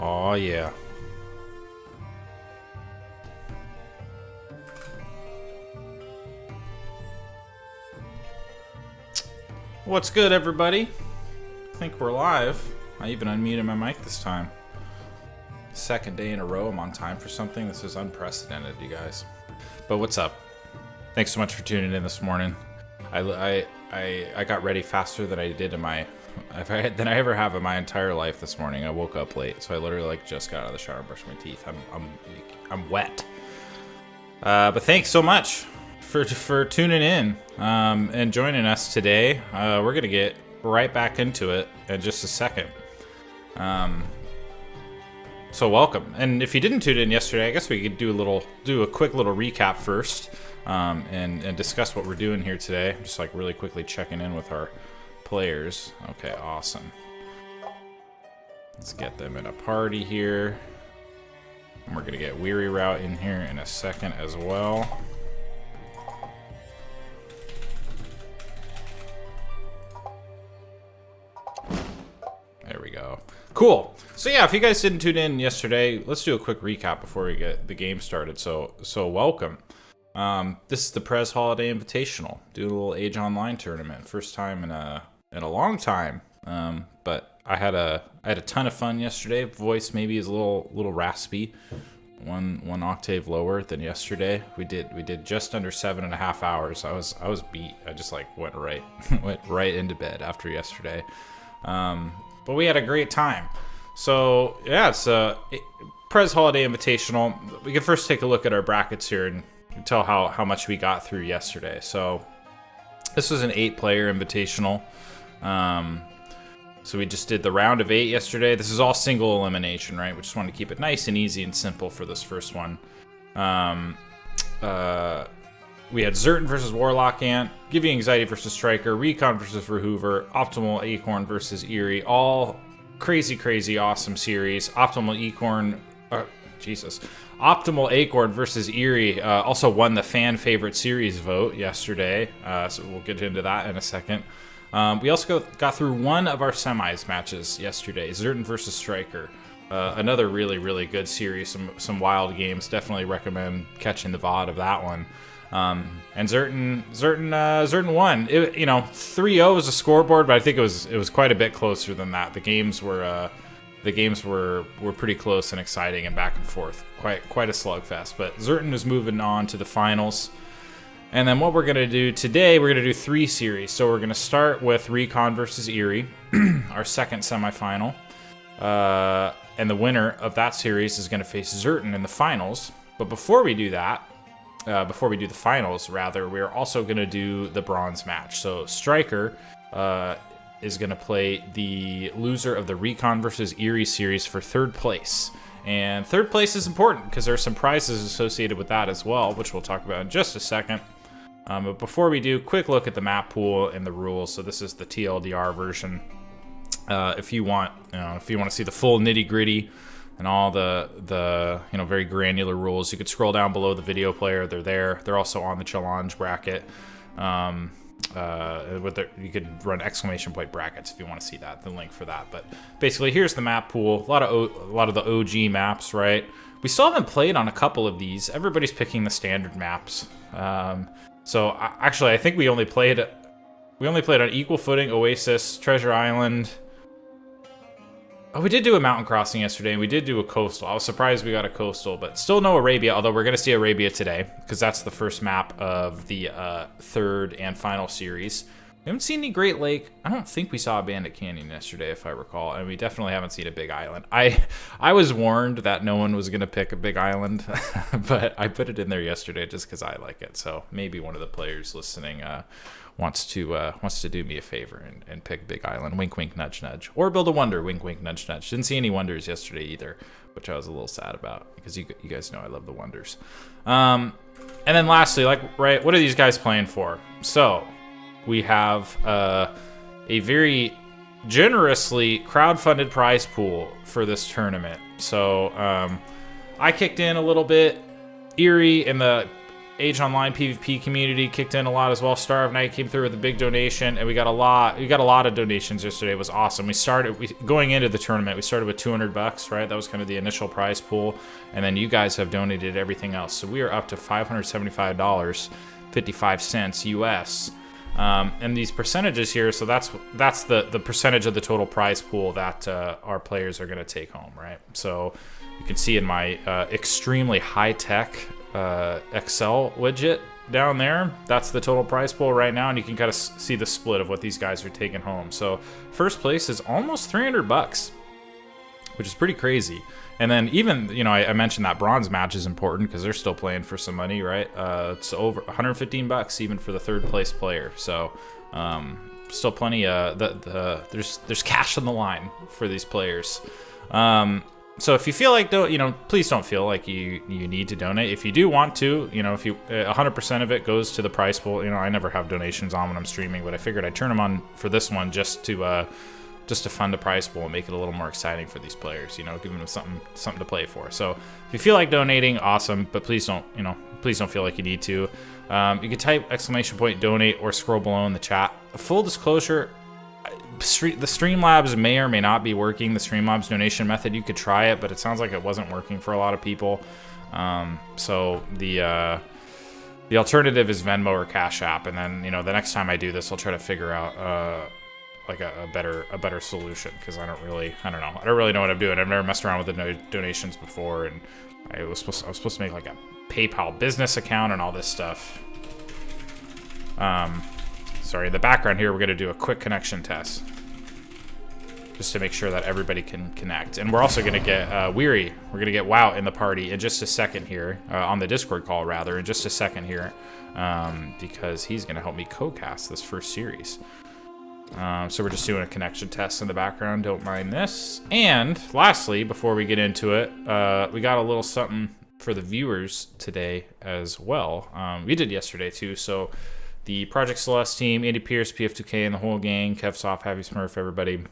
Oh yeah. What's good, everybody? I think we're live. I even unmuted my mic this time. Second day in a row I'm on time for something. This is unprecedented, you guys. But what's up? Thanks so much for tuning in this morning. I got ready faster than I did in my than I ever have in my entire life this morning. I woke up late, so I literally just got out of the shower and brushed my teeth. I'm wet. But thanks so much for tuning in and joining us today. We're gonna get right back into it in just a second. So welcome. And if you didn't tune in yesterday, I guess we could do a quick little recap first, and discuss what we're doing here today. Just like really quickly checking in with our players. Okay, awesome. Let's get them in a party here. And we're gonna get Eery route in here in a second as well. There we go. Cool. So yeah, if you guys didn't tune in yesterday, let's do a quick recap before we get the game started. So welcome. This is the Prez Holiday Invitational. Doing a little Age Online tournament. First time in a long time. But I had a ton of fun yesterday. Voice maybe is a little raspy. One octave lower than yesterday. We did just under 7.5 hours. I was beat. I just like went right into bed after yesterday. But we had a great time. So yeah, it's a Prez Holiday Invitational. We can first take a look at our brackets here and tell how much we got through yesterday. So this was an 8-player invitational. So we just did the round of 8 yesterday. This is all single elimination, right? We just wanted to keep it nice and easy and simple for this first one. We had Zerton versus Warlock Ant, Give You Anxiety versus Striker, Recon versus Verhoover, Optimal Acorn versus Eery. All crazy awesome series. Optimal Acorn versus Eery also won the fan favorite series vote yesterday. So we'll get into that in a second. We also got through one of our semis matches yesterday. Zerton versus Striker. Another really good series. Some wild games. Definitely recommend catching the VOD of that one. And Zerton won. 3-0 was a scoreboard, but I think it was quite a bit closer than that. The games were pretty close and exciting and back and forth. Quite a slugfest. But Zerton is moving on to the finals. And then what we're gonna do today, we're gonna do 3 series. So we're gonna start with Recon versus Eery, our second semifinal. And the winner of that series is gonna face Zerton in the finals. But before we do that, before we do the finals, rather, we're also going to do the bronze match. So Striker is going to play the loser of the Recon versus Eery series for 3rd place. And 3rd place is important because there are some prizes associated with that as well, which we'll talk about in just a second. But before we do, quick look at the map pool and the rules. So this is the TLDR version. If you want to see the full nitty-gritty and all the very granular rules, you could scroll down below the video player. They're there. They're also on the challenge bracket. You could run exclamation point brackets if you want to see that. The link for that. But basically, here's the map pool. A lot of the OG maps, right? We still haven't played on a couple of these. Everybody's picking the standard maps. So I think we only played on Equal Footing, Oasis, Treasure Island. Oh, we did do a mountain crossing yesterday, and we did do a coastal. I was surprised we got a coastal, but still no Arabia, although we're going to see Arabia today, because that's the first map of the 3rd and final series. We haven't seen any Great Lake. I don't think we saw a Bandit Canyon yesterday, if I recall, and we definitely haven't seen a Big Island. I was warned that no one was going to pick a Big Island, but I put it in there yesterday just because I like it, so maybe one of the players listening wants to do me a favor and pick Big Island. Wink, wink, nudge, nudge. Or build a wonder. Wink, wink, nudge, nudge. Didn't see any wonders yesterday either, which I was a little sad about because you guys know I love the wonders. And then lastly, what are these guys playing for? So we have a very generously crowdfunded prize pool for this tournament. So I kicked in a little bit. Eery and the Age Online PvP community kicked in a lot as well. Star of Night came through with a big donation, and we got a lot of donations yesterday. It was awesome. Going into the tournament, we started with $200, right? That was kind of the initial prize pool, and then you guys have donated everything else. So we are up to $575.55 US. And these percentages here, so that's the percentage of the total prize pool that our players are going to take home, right? So you can see in my extremely high-tech Excel widget down there, that's the total prize pool right now, and you can kind of see the split of what these guys are taking home. So first place is almost $300, which is pretty crazy. And then even, you know, I mentioned that bronze match is important because they're still playing for some money, right? It's over $115 even for the third place player. So still plenty. There's cash on the line for these players. So if you feel like, please don't feel like you need to donate. If you do want to, if you 100% of it goes to the prize pool. I never have donations on when I'm streaming, but I figured I'd turn them on for this one just to fund the prize pool and make it a little more exciting for these players. Give them something to play for. So if you feel like donating, awesome, but please don't feel like you need to. You can type !donate or scroll below in the chat. Full disclosure, the Streamlabs may or may not be working. The Streamlabs donation method, you could try it, but it sounds like it wasn't working for a lot of people. So the alternative is Venmo or Cash App, and then the next time I do this, I'll try to figure out like a better solution, because I don't really know what I'm doing. I've never messed around with the donations before, and I was supposed to make like a PayPal business account and all this stuff. Sorry, in the background here, we're going to do a quick connection test just to make sure that everybody can connect. And we're also going to get Eery. We're going to get WoW in the party in just a second here, on the Discord call, rather, in just a second here, because he's going to help me co-cast this first series. So we're just doing a connection test in the background. Don't mind this. And lastly, before we get into it, we got a little something for the viewers today as well. We did yesterday too. So the Project Celeste team, Andy Pierce, PF2K, and the whole gang, KevSoft, Happy Smurf, everybody,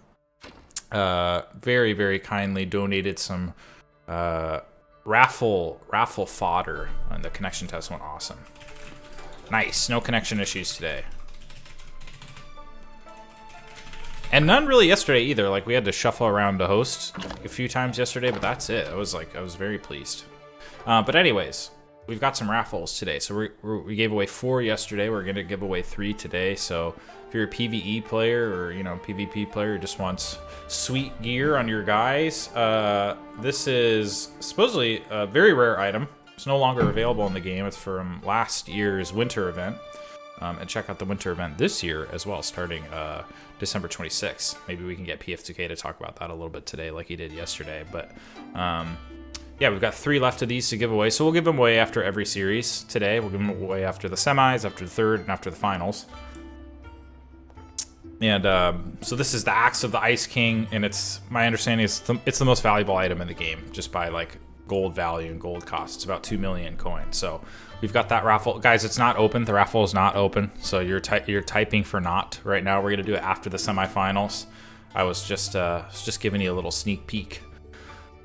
very, very kindly donated some raffle fodder, and the connection test went awesome. Nice. No connection issues today. And none really yesterday either. Like, we had to shuffle around to host a few times yesterday, but that's it. I was very pleased. But anyways, we've got some raffles today. So we gave away 4 yesterday. We're going to give away 3 today. So if you're a PvE player or, PvP player who just wants sweet gear on your guys, this is supposedly a very rare item. It's no longer available in the game. It's from last year's winter event. And check out the winter event this year as well, starting December 26th. Maybe we can get PF2K to talk about that a little bit today like he did yesterday. But yeah, we've got 3 left of these to give away. So we'll give them away after every series today. We'll give them away after the semis, after the third, and after the finals. And so this is the Axe of the Ice King, and my understanding is it's the most valuable item in the game, just by like gold value and gold cost. It's about 2 million coins. So we've got that raffle. Guys, it's not open. The raffle is not open. So you're typing for not right now. We're going to do it after the semifinals. I was just giving you a little sneak peek.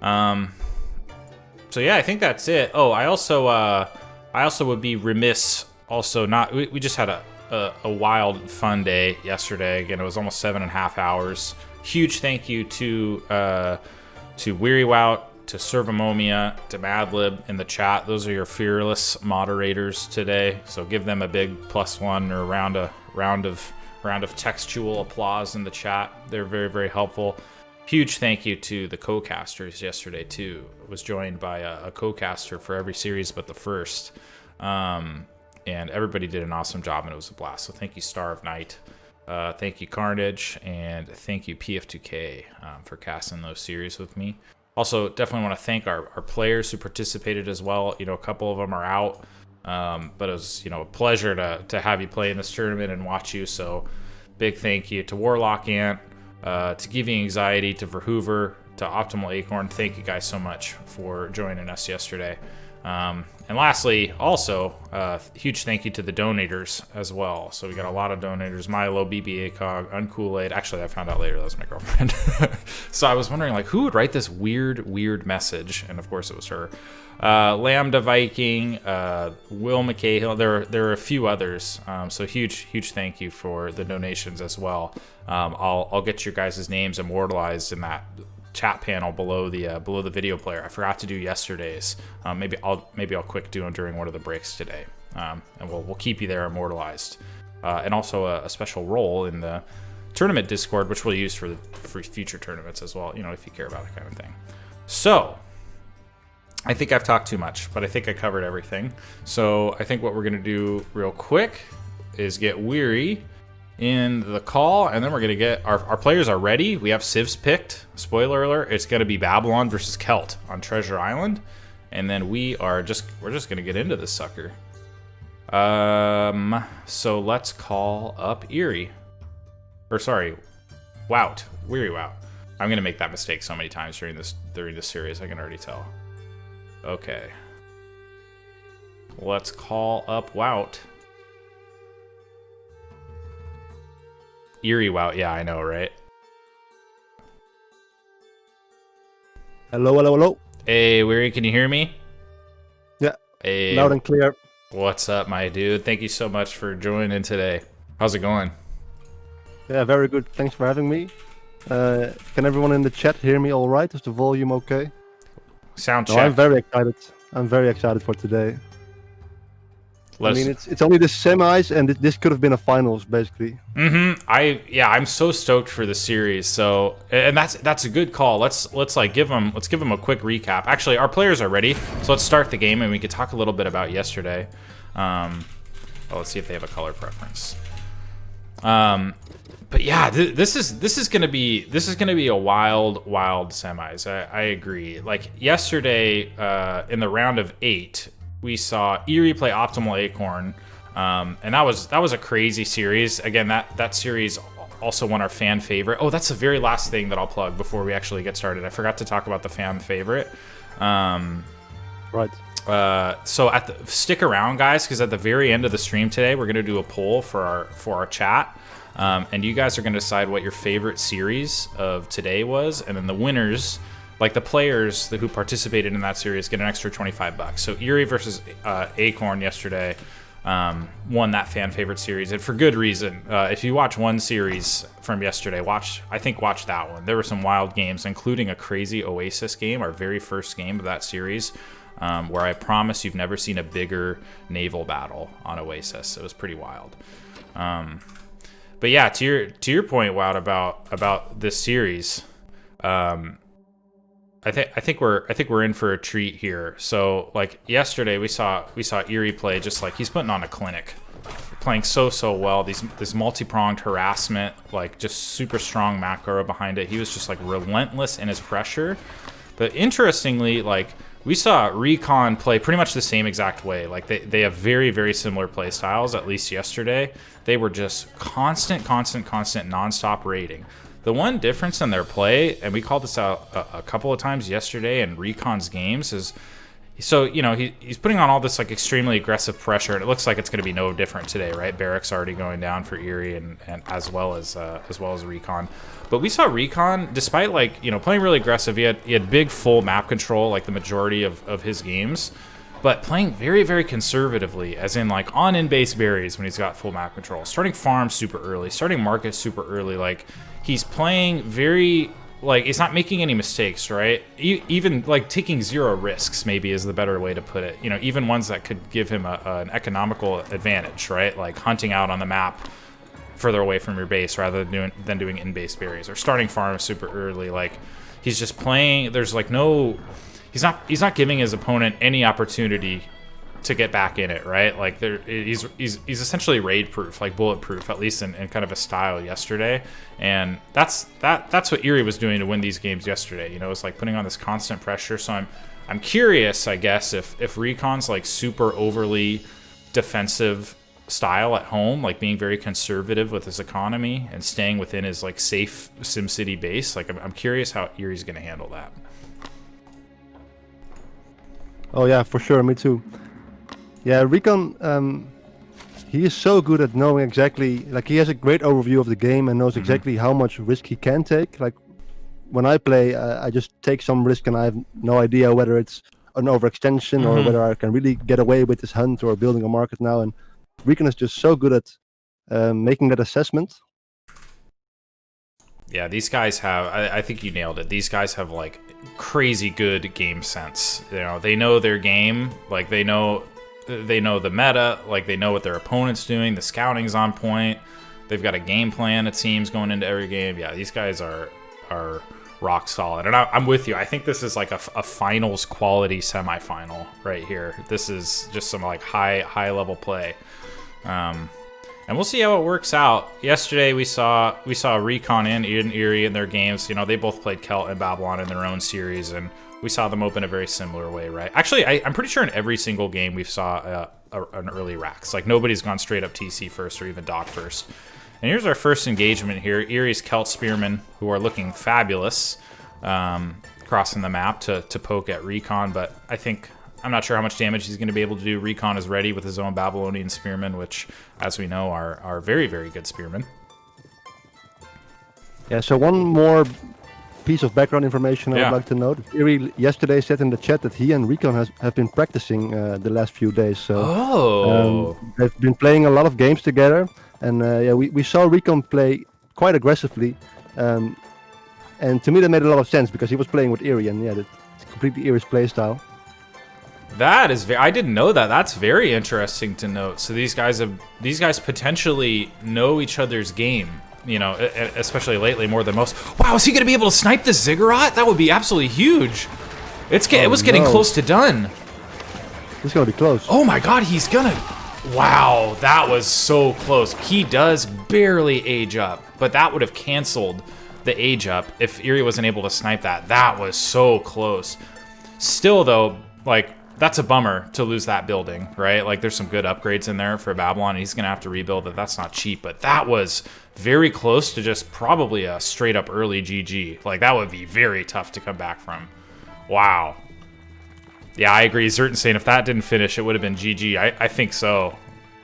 So yeah, I think that's it. Oh, I also would be remiss also not. We just had a wild fun day yesterday. Again, it was almost 7.5 hours. Huge thank you to WearyWout, to Servamomia, to Madlib in the chat. Those are your fearless moderators today. So give them a big +1 or round of textual applause in the chat. They're very, very helpful. Huge thank you to the co-casters yesterday too. I was joined by a co-caster for every series but the first. And everybody did an awesome job, and it was a blast. So thank you, Star of Night. Thank you, Carnage, and thank you, PF2K, for casting those series with me. Also, definitely want to thank our players who participated as well. A couple of them are out, but it was a pleasure to have you play in this tournament and watch you. So big thank you to Warlock Ant, to Giving Anxiety, to Verhoover, to Optimal Acorn. Thank you guys so much for joining us yesterday. And lastly, also, huge thank you to the donators as well. So we got a lot of donators: Milo, BBA Cog, Uncool-Aid. Actually, I found out later that was my girlfriend. So I was wondering, like, who would write this weird message? And of course, it was her. Lambda Viking, Will McCahill. There are a few others. So huge thank you for the donations as well. I'll get your guys' names immortalized in that chat panel below the video player. I forgot to do yesterday's. Maybe I'll quick do them during one of the breaks today, and we'll keep you there immortalized, and also a special role in the tournament Discord, which we'll use for future tournaments as well. You know, if you care about that kind of thing. So I think I've talked too much, but I think I covered everything. So I think what we're gonna do real quick is get Weary in the call, and then we're gonna get our players are ready. We have civs picked. Spoiler alert: it's gonna be Babylon versus Celt on Treasure Island, and then we're just gonna get into this sucker. So let's call up Eery, or sorry, Wout, Weary Wout. I'm gonna make that mistake so many times during this series. I can already tell. Okay, let's call up Wout. Eery Wout, yeah, I know, right? Hello. Hey, Weary, can you hear me? Yeah, hey, loud and clear. What's up, my dude? Thank you so much for joining today. How's it going? Yeah, very good. Thanks for having me. Can everyone in the chat hear me all right? Is the volume okay? Sound check. No, I'm very excited. I'm very excited for today. I mean, it's only the semis, and this could have been a finals, basically. I'm so stoked for the series. So, and that's a good call. Let's give them a quick recap. Actually, our players are ready, so let's start the game, and we could talk a little bit about yesterday. Let's see if they have a color preference. But yeah, this is gonna be a wild semis. I agree. Like yesterday, in the round of 8. We saw Eery play Optimal Acorn, and that was a crazy series. Again, that series also won our fan favorite. Oh, that's the very last thing that I'll plug before we actually get started. I forgot to talk about the fan favorite. Right. So stick around, guys, because at the very end of the stream today, we're gonna do a poll for our chat, and you guys are gonna decide what your favorite series of today was, and then the winners. Like the players who participated in that series get an extra $25. So Eery versus Acorn yesterday won that fan favorite series, and for good reason. If you watch one series from yesterday, watch that one. There were some wild games, including a crazy Oasis game, our very first game of that series, where I promise you've never seen a bigger naval battle on Oasis. It was pretty wild. But yeah, to your point, Wout, about this series. I think we're in for a treat here. So like yesterday we saw Eery play just like he's putting on a clinic, playing so well. This multi-pronged harassment, like just super strong macro behind it. He was just like relentless in his pressure. But interestingly, like we saw Recon play pretty much the same exact way. Like they have very similar play styles. At least yesterday, they were just constant nonstop raiding. The one difference in their play, and we called this out a couple of times yesterday in Recon's games, is so he's putting on all this like extremely aggressive pressure, and it looks like it's going to be no different today, right? Barrack's already going down for Eery and as well as Recon. But we saw Recon, despite like playing really aggressive, he had big full map control like the majority of his games, but playing very conservatively, as in like on in-base berries when he's got full map control, starting farm super early, starting market super early, like. He's playing very, like, he's not making any mistakes, right? Even, like, taking zero risks, maybe, is the better way to put it. Even ones that could give him an economical advantage, right? Like hunting out on the map further away from your base rather than doing in-base berries. Or starting farm super early. Like, he's just playing, there's, like, no... He's not giving his opponent any opportunity to get back in it, right? Like he's essentially raid proof, like bulletproof, at least in kind of a style yesterday. And that's what Eery was doing to win these games yesterday. It's like putting on this constant pressure. So I'm curious, I guess, if Recon's like super overly defensive style at home, like being very conservative with his economy and staying within his like safe SimCity base. Like I'm curious how Eery's going to handle that. Oh yeah, for sure. Me too. Yeah, Recon. He is so good at knowing exactly. Like he has a great overview of the game and knows exactly how much risk he can take. Like when I play, I just take some risk and I have no idea whether it's an overextension or whether I can really get away with this hunt or building a market now. And Recon is just so good at making that assessment. Yeah, these guys have, I think you nailed it. These guys have like crazy good game sense. You know, they know their game, like they know the meta, like they know what their opponent's doing. The scouting's on point. They've got a game plan, it seems, going into every game. Yeah, these guys are rock solid. And I'm with you. I think this is like a finals quality semifinal right here. This is just some like high level play. And we'll see how it works out. Yesterday we saw Recon and Eery in their games. You know, they both played Celt and Babylon in their own series, and we saw them open a very similar way, right? Actually, I'm pretty sure in every single game we saw an early Rax. Like nobody's gone straight up TC first or even Doc first. And here's our first engagement here. Eery's Celt Spearmen, who are looking fabulous, crossing the map to poke at Recon, but I'm not sure how much damage he's going to be able to do. Recon is ready with his own Babylonian Spearmen, which, as we know, are very, very good Spearmen. Yeah, so one more piece of background information I would like to note. Eery yesterday said in the chat that he and Recon have been practicing the last few days. So they've been playing a lot of games together. And yeah, we saw Recon play quite aggressively. And to me that made a lot of sense because he was playing with Eery, and yeah, that's completely Eery's playstyle. That is I didn't know that. That's very interesting to note. So these guys potentially know each other's game, you know, especially lately more than most. Wow, is he going to be able to snipe the Ziggurat? That would be absolutely huge. It was getting close to done. It's going to be close. Oh my god, he's going to... Wow, that was so close. He does barely age up, but that would have canceled the age up if Eery wasn't able to snipe that. That was so close. Still, though, like... That's a bummer to lose that building, right? Like, there's some good upgrades in there for Babylon. He's going to have to rebuild it. That's not cheap, but that was very close to just probably a straight-up early GG. Like, that would be very tough to come back from. Wow. Yeah, I agree. Zertin saying if that didn't finish, it would have been GG. I think so.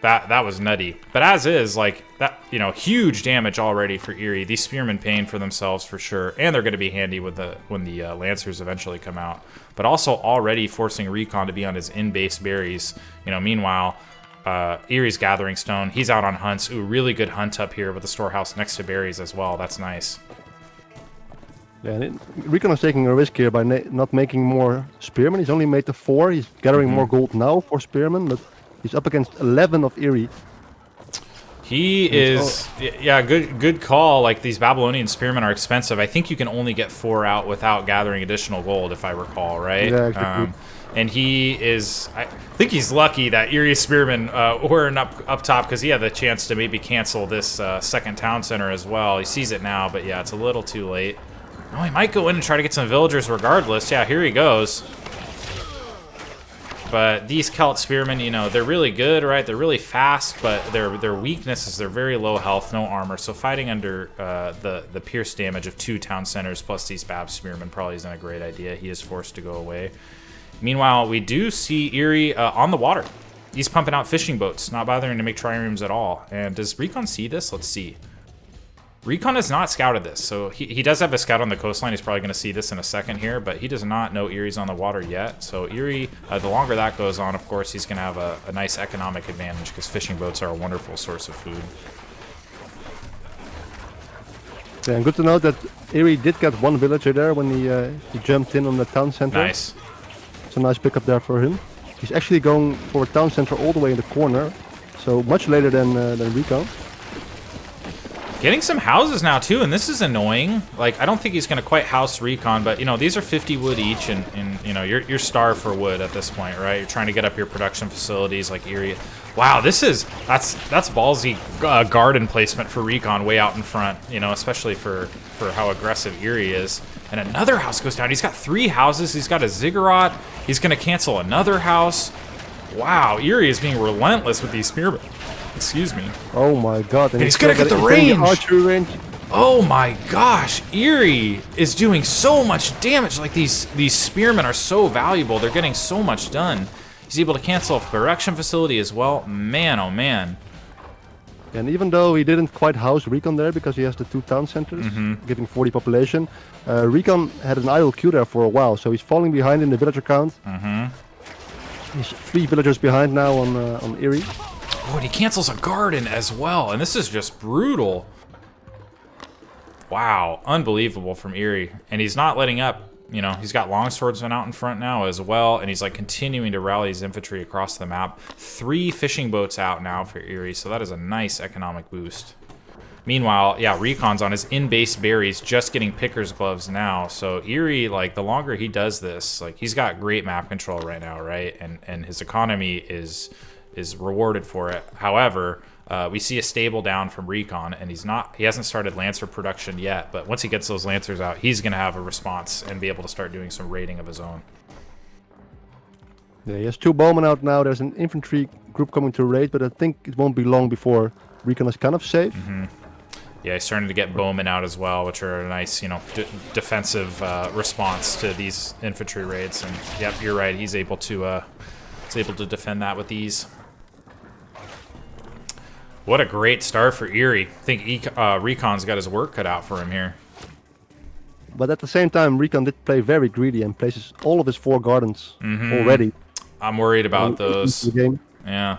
That was nutty. But as is, like, that, you know, huge damage already for Eery. These Spearmen paying for themselves for sure, and they're going to be handy when the Lancers eventually come out. But also already forcing Recon to be on his in-base berries. You know, meanwhile, Eery's Gathering Stone, he's out on hunts. Ooh, really good hunt up here with the storehouse next to berries as well. That's nice. Yeah, and Recon is taking a risk here by not making more Spearmen. He's only made the 4. He's gathering more gold now for Spearmen, but he's up against 11 of Eery. He is, yeah, good call. Like, these Babylonian Spearmen are expensive. I think you can only get 4 out without gathering additional gold, if I recall, right? Yeah, exactly. And he is, I think he's lucky that Eery's Spearmen weren't up top, because he had the chance to maybe cancel this second town center as well. He sees it now, but yeah, it's a little too late. Oh, he might go in and try to get some villagers regardless. Yeah, here he goes. But these Celt Spearmen, you know, they're really good, right? They're really fast, but their weakness is they're very low health, no armor. So fighting under the pierce damage of 2 town centers plus these Bab Spearmen probably isn't a great idea. He is forced to go away. Meanwhile, we do see Eery on the water. He's pumping out fishing boats, not bothering to make triremes at all. And does Recon see this? Let's see. Recon has not scouted this, so he does have a scout on the coastline. He's probably going to see this in a second here, but he does not know Eery's on the water yet. So Eery, the longer that goes on, of course, he's going to have a nice economic advantage because fishing boats are a wonderful source of food. Yeah, and good to know that Eery did get 1 villager there when he jumped in on the town center. Nice. It's a nice pickup there for him. He's actually going for a town center all the way in the corner, so much later than Recon. Getting some houses now, too, and this is annoying. Like, I don't think he's going to quite house Recon, but, you know, these are 50 wood each, and you know, you're starved for wood at this point, right? You're trying to get up your production facilities like Eery. Wow, that's ballsy garden placement for Recon way out in front, you know, especially for how aggressive Eery is. And another house goes down. He's got 3 houses. He's got a Ziggurat. He's going to cancel another house. Wow, Eery is being relentless with these spearmen. Excuse me. Oh my god. And he's gonna get the range! Archery range. Oh my gosh, Eery is doing so much damage. Like these spearmen are so valuable. They're getting so much done. He's able to cancel off Correction Facility as well. Man, oh man. And even though he didn't quite house Recon there because he has the 2 town centers, giving 40 population, Recon had an idle queue there for a while, so he's falling behind in the villager count. He's 3 villagers behind now on Eery. Oh, and he cancels a garden as well, and this is just brutal. Wow, unbelievable from Eery. And he's not letting up. You know, he's got longswordsmen out in front now as well, and he's like continuing to rally his infantry across the map. 3 fishing boats out now for Eery, so that is a nice economic boost. Meanwhile, yeah, Recon's on his in-base berries, just getting picker's gloves now. So Eery, like, the longer he does this, like, he's got great map control right now, right? And his economy is rewarded for it. However, we see a stable down from Recon, and he hasn't started Lancer production yet, but once he gets those Lancers out, he's going to have a response and be able to start doing some raiding of his own. Yeah, he has 2 bowmen out now. There's an infantry group coming to raid, but I think it won't be long before Recon is kind of safe. Yeah, he's starting to get bowmen out as well, which are a nice, you know, defensive response to these infantry raids. And yep, you're right. He's able to defend that with ease. What a great start for Eery. I think Recon's got his work cut out for him here. But at the same time, Recon did play very greedy and places all of his 4 gardens already. I'm worried about those. Game. Yeah.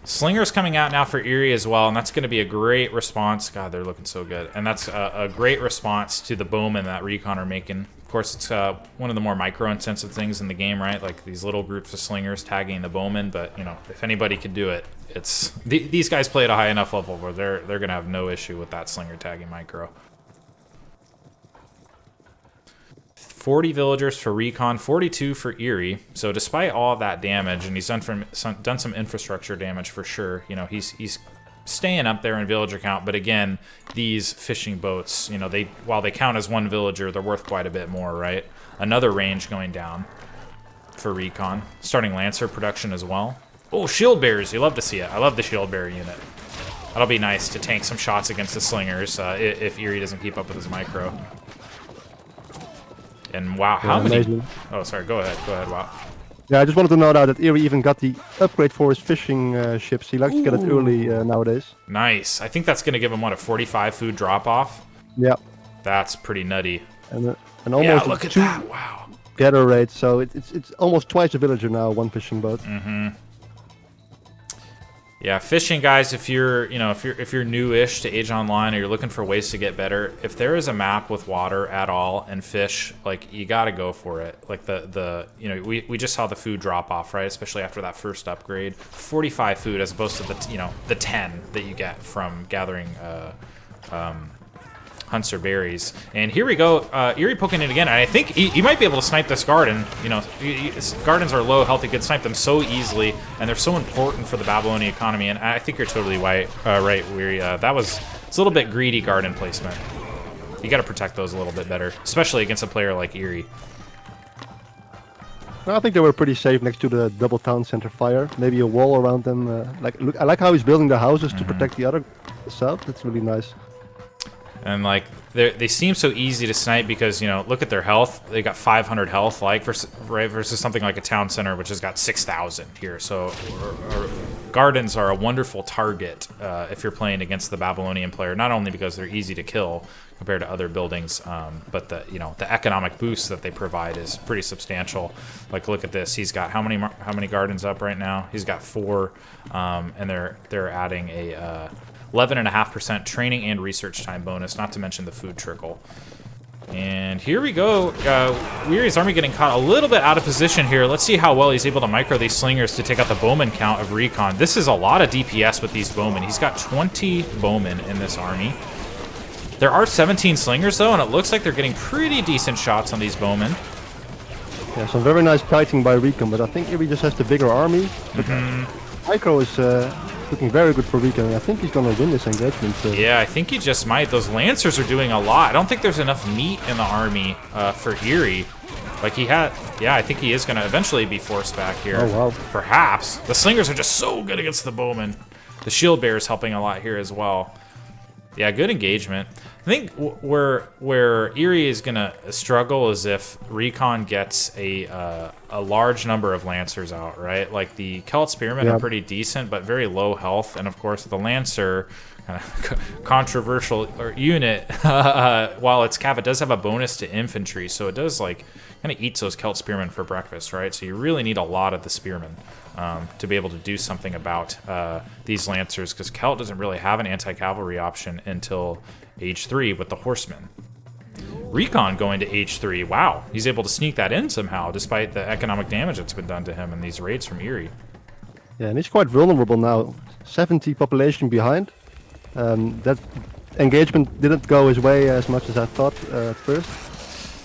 Slinger's coming out now for Eery as well, and that's going to be a great response. God, they're looking so good. And that's a great response to the bowmen that Recon are making. Of course, it's one of the more micro-intensive things in the game, right? Like these little groups of slingers tagging the bowmen, but, you know, if anybody could do it, it's... These guys play at a high enough level where they're going to have no issue with that slinger tagging micro. 40 villagers for Recon, 42 for Eery. So despite all of that damage, and he's done some infrastructure damage for sure, you know, he's staying up there in villager count. But again, these fishing boats, you know, while they count as 1 villager, they're worth quite a bit more, right? Another range going down for Recon. Starting Lancer production as well. Oh, shield bearers, you love to see it. I love the shield bearer unit. That'll be nice to tank some shots against the slingers if Eery doesn't keep up with his micro. And wow, how many... Amazing. Oh, sorry, go ahead, wow. Yeah, I just wanted to note out that Eery even got the upgrade for his fishing ships. He likes to get it early nowadays. Nice. I think that's going to give him, what, a 45 food drop-off? Yeah. That's pretty nutty. And almost look at 2 that, wow. gather raids, so it's almost twice a villager now, 1 fishing boat. Yeah, fishing, guys, if you're newish to Age Online or you're looking for ways to get better, if there is a map with water at all and fish, like, you got to go for it. Like you know, we just saw the food drop off, right? Especially after that first upgrade. 45 food as opposed to the 10 that you get from gathering hunts or berries. And here we go, Eery poking it again. And I think he might be able to snipe this garden. You know, gardens are low health. He could snipe them so easily, and they're so important for the Babylonian economy. And I think you're totally right, Eery. It's a little bit greedy garden placement. You got to protect those a little bit better, especially against a player like Eery. I think they were pretty safe next to the double town center fire. Maybe a wall around them. I like how he's building the houses to protect the other south. That's really nice. And like they seem so easy to snipe because, you know, look at their health. They got 500 health, like versus something like a town center which has got 6,000 here. So gardens are a wonderful target if you're playing against the Babylonian player. Not only because they're easy to kill compared to other buildings, but the economic boost that they provide is pretty substantial. Like, look at this. He's got how many gardens up right now? He's got 4, and they're adding a 11.5% training and research time bonus, not to mention the food trickle. And here we go. Eery's army getting caught a little bit out of position here. Let's see how well he's able to micro these slingers to take out the bowman count of Recon. This is a lot of DPS with these bowmen. He's got 20 bowmen in this army. There are 17 slingers, though, and it looks like they're getting pretty decent shots on these bowmen. Yeah, some very nice kiting by Recon, but I think Eery just has the bigger army. But micro is looking very good for Recon, and I think he's going to win this engagement. Yeah, I think he just might. Those Lancers are doing a lot. I don't think there's enough meat in the army for Eery. Like he had... Yeah, I think he is going to eventually be forced back here. Oh, wow. Perhaps. The Slingers are just so good against the Bowmen. The Shield Bear is helping a lot here as well. Yeah, good engagement. I think where Eery is gonna struggle is if Recon gets a large number of Lancers out, right? Like the Celt Spearmen are pretty decent, but very low health, and of course the Lancer, kind of controversial unit, while its cav, it does have a bonus to infantry, so it does like kind of eats those Celt Spearmen for breakfast, right? So you really need a lot of the Spearmen to be able to do something about these Lancers, because Celt doesn't really have an anti-cavalry option until age 3 with the Horsemen. Recon going to age 3, wow, he's able to sneak that in somehow, despite the economic damage that's been done to him in these raids from Eery. Yeah, and he's quite vulnerable now. 70 population behind. That engagement didn't go his way as much as I thought at first.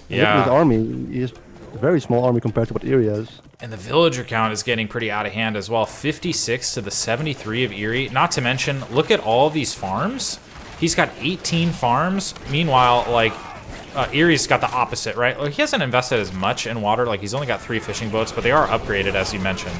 Yeah. His army, he has a very small army compared to what Eery has. And the villager count is getting pretty out of hand as well. 56 to the 73 of Eery. Not to mention, look at all these farms. He's got 18 farms. Meanwhile, like, Eery's got the opposite, right? Like, he hasn't invested as much in water. Like, he's only got 3 fishing boats, but they are upgraded, as you mentioned.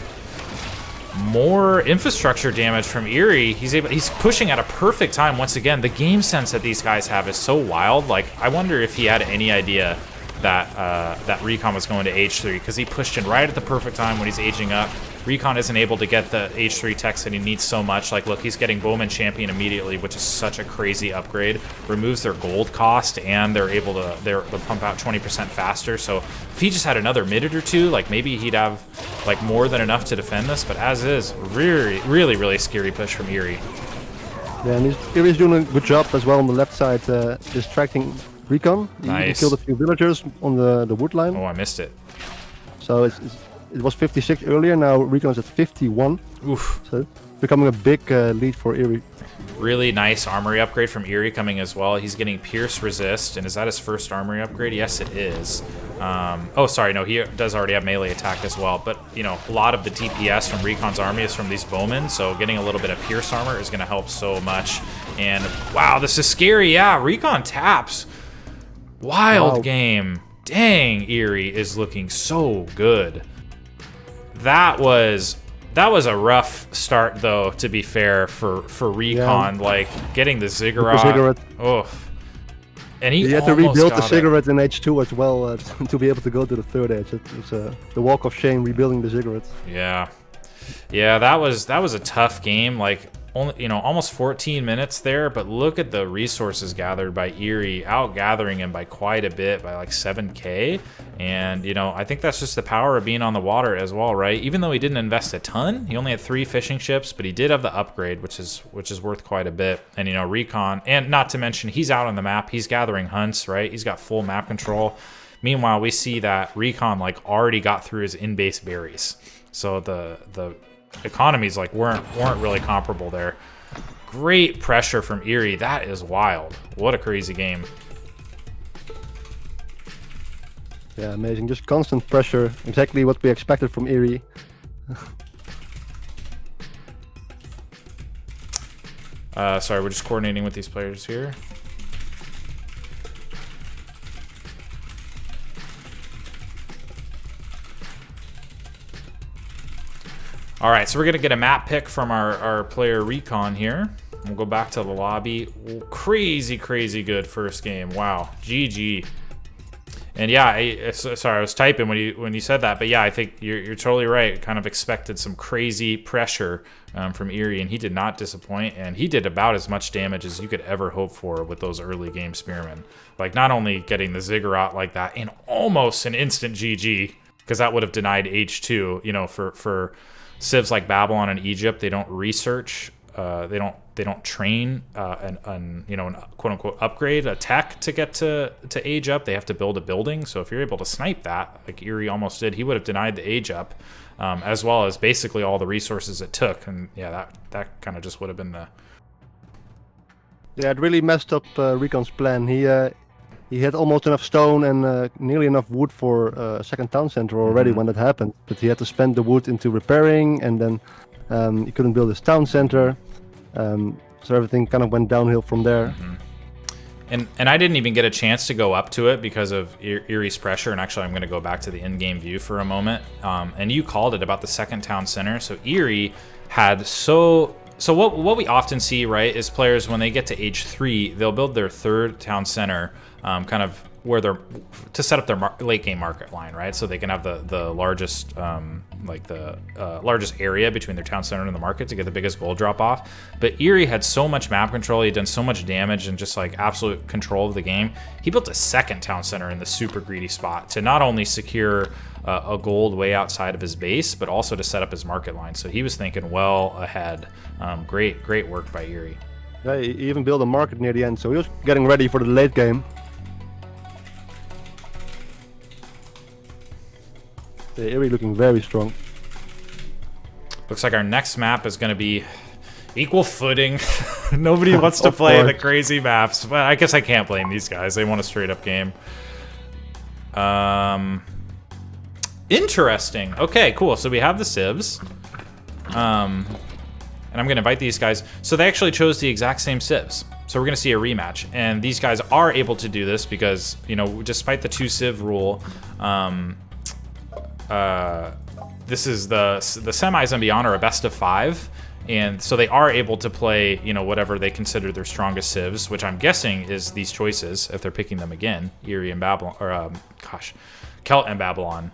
More infrastructure damage from Eery. He's pushing at a perfect time once again. The game sense that these guys have is so wild. Like, I wonder if he had any idea that Recon was going to age 3, because he pushed in right at the perfect time when he's aging up. Recon isn't able to get the age 3 techs that he needs so much. Like, look, he's getting Bowman Champion immediately, which is such a crazy upgrade. Removes their gold cost, and they're able to they'll pump out 20% faster. So if he just had another minute or two, like, maybe he'd have like more than enough to defend this. But as is, really scary push from Eery. Yeah, and Eery's doing a good job as well on the left side, distracting Recon. Nice. He killed a few villagers on the wood line. Oh, I missed it. So it was 56 earlier, now Recon is at 51. Oof. So becoming a big lead for Eery. Really nice armory upgrade from Eery coming as well. He's getting Pierce Resist, and is that his first armory upgrade? Yes, it is. Oh, sorry, no, he does already have melee attack as well. But, you know, a lot of the DPS from Recon's army is from these bowmen, so getting a little bit of Pierce armor is going to help so much. And, wow, this is scary. Yeah, Recon taps. Wild game. Dang, Eery is looking so good. That was a rough start, though, to be fair, for Recon. Yeah. Like, getting the ziggurat. Oh. And he had to rebuild the ziggurat in H2 as well to be able to go to the third age. It's the walk of shame, rebuilding the ziggurat. Yeah. Yeah, that was a tough game. Like, only, you know, almost 14 minutes there, but look at the resources gathered by Eery, out-gathering him by quite a bit, by like 7k. And, you know, I think that's just the power of being on the water as well, right? Even though he didn't invest a ton, he only had 3 fishing ships, but he did have the upgrade, which is worth quite a bit. And, you know, Recon, and not to mention, he's out on the map, he's gathering hunts, right? He's got full map control. Meanwhile, we see that Recon, like, already got through his in-base berries. So the economies, like, weren't really comparable there. Great pressure from Eery. That is wild. What a crazy game. Yeah, amazing. Just constant pressure. Exactly what we expected from Eery. Sorry, we're just coordinating with these players here. All right, so we're gonna get a map pick from our player Recon here. We'll go back to the lobby. Crazy good first game. Wow, GG. And yeah, sorry, I was typing when you said that, but yeah, I think you're totally right. Kind of expected some crazy pressure from Eery, and he did not disappoint, and he did about as much damage as you could ever hope for with those early game spearmen. Like, not only getting the ziggurat like that in almost an instant GG, because that would have denied H2. You know, for civs like Babylon and Egypt, they don't research, they don't train an quote unquote upgrade a tech to get to age up. They have to build a building. So if you're able to snipe that, like Eery almost did, he would have denied the age up, as well as basically all the resources it took. And yeah, that kind of just would have been the. Yeah, it really messed up Recon's plan. He had almost enough stone and nearly enough wood for a second town center already when that happened. But he had to spend the wood into repairing, and then he couldn't build his town center. So everything kind of went downhill from there. And I didn't even get a chance to go up to it because of Eery's pressure. And actually, I'm going to go back to the in-game view for a moment. And you called it about the second town center. So Eery had so So what we often see, right, is players when they get to age 3, they'll build their third town center, kind of where they're to set up their late game market line, right? So they can have the largest largest area between their town center and the market to get the biggest gold drop off. But Eery had so much map control, he'd done so much damage and just like absolute control of the game. He built a second town center in the super greedy spot to not only secure a gold way outside of his base, but also to set up his market line. So he was thinking well ahead. Great work by Eery. Yeah, he even built a market near the end, so he was getting ready for the late game. The Eery looking very strong. Looks like our next map is going to be equal footing. Nobody wants to play the crazy maps, but I guess I can't blame these guys. They want a straight up game. Interesting. Okay, cool. So we have the civs. And I'm going to invite these guys. So they actually chose the exact same civs. So we're going to see a rematch. And these guys are able to do this because, you know, despite the 2 civ rule, this is the semis and beyond are a best of 5, and so they are able to play, you know, whatever they consider their strongest civs, which I'm guessing is these choices if they're picking them again, Eery and Babylon, or Celt and Babylon.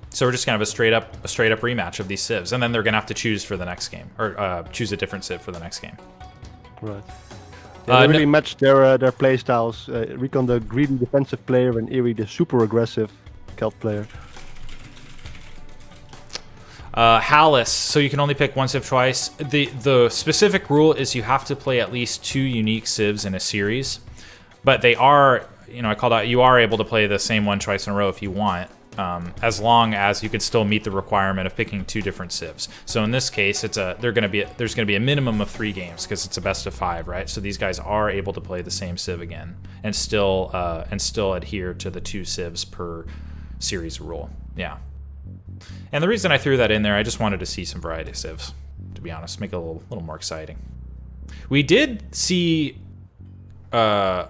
So we're just gonna have a straight up rematch of these civs, and then they're gonna have to choose for the next game, or choose a different civ for the next game. Right. Yeah, they really matched their play styles. Recon the greedy defensive player, and Eery the super aggressive Celt player. Hallis, so you can only pick one civ twice. The specific rule is you have to play at least 2 unique civs in a series, but they are, you know, I called out, you are able to play the same one twice in a row if you want, as long as you can still meet the requirement of picking 2 different civs. So in this case, there's going to be a minimum of 3 games because it's a best of 5, right? So these guys are able to play the same civ again and still adhere to the 2 civs per series rule. Yeah. And the reason I threw that in there, I just wanted to see some variety of civs, to be honest, make it a little more exciting. We did see a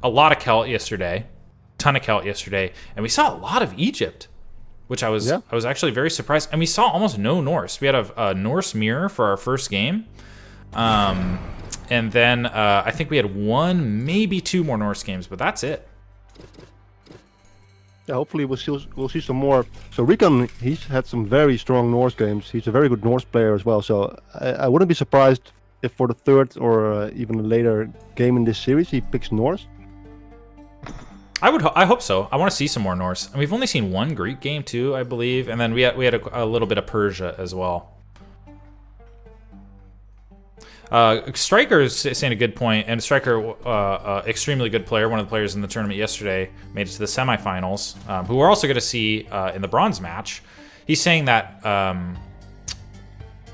lot of Celt yesterday, ton of Celt yesterday, and we saw a lot of Egypt, which I was actually very surprised. And we saw almost no Norse. We had a Norse mirror for our first game, and then I think we had 1, maybe 2 more Norse games, but that's it. Yeah, hopefully we'll see some more. So Recon, he's had some very strong Norse games. He's a very good Norse player as well. So I wouldn't be surprised if for the 3rd or even a later game in this series he picks Norse. I hope so. I want to see some more Norse. And we've only seen 1 Greek game too, I believe, and then we had a little bit of Persia as well. Striker is saying a good point, and Striker, extremely good player, one of the players in the tournament yesterday, made it to the semifinals, who we're also going to see in the bronze match. He's saying that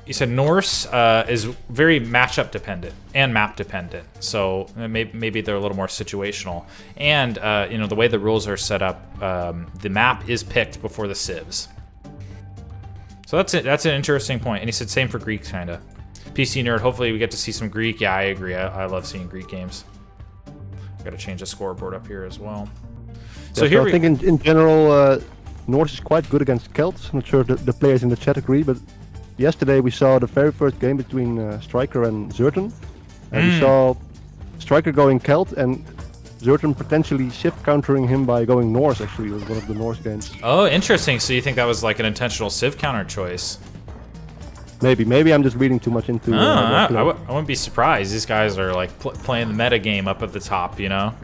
he said Norse is very matchup dependent and map dependent, so maybe they're a little more situational. And you know, the way the rules are set up, the map is picked before the civs. So that's an interesting point. And he said same for Greek, kind of. PC Nerd, hopefully we get to see some Greek. Yeah, I agree. I love seeing Greek games. I've got to change the scoreboard up here as well. So here I think in general, Norse is quite good against Celts. I'm not sure if the players in the chat agree, but yesterday we saw the very first game between Striker and Zerton. And we saw Striker going Celt and Zerton potentially shift countering him by going Norse, actually. It was one of the Norse games. Oh, interesting. So you think that was like an intentional civ counter choice? Maybe I'm just reading too much into. I wouldn't be surprised. These guys are like playing the meta game up at the top, you know.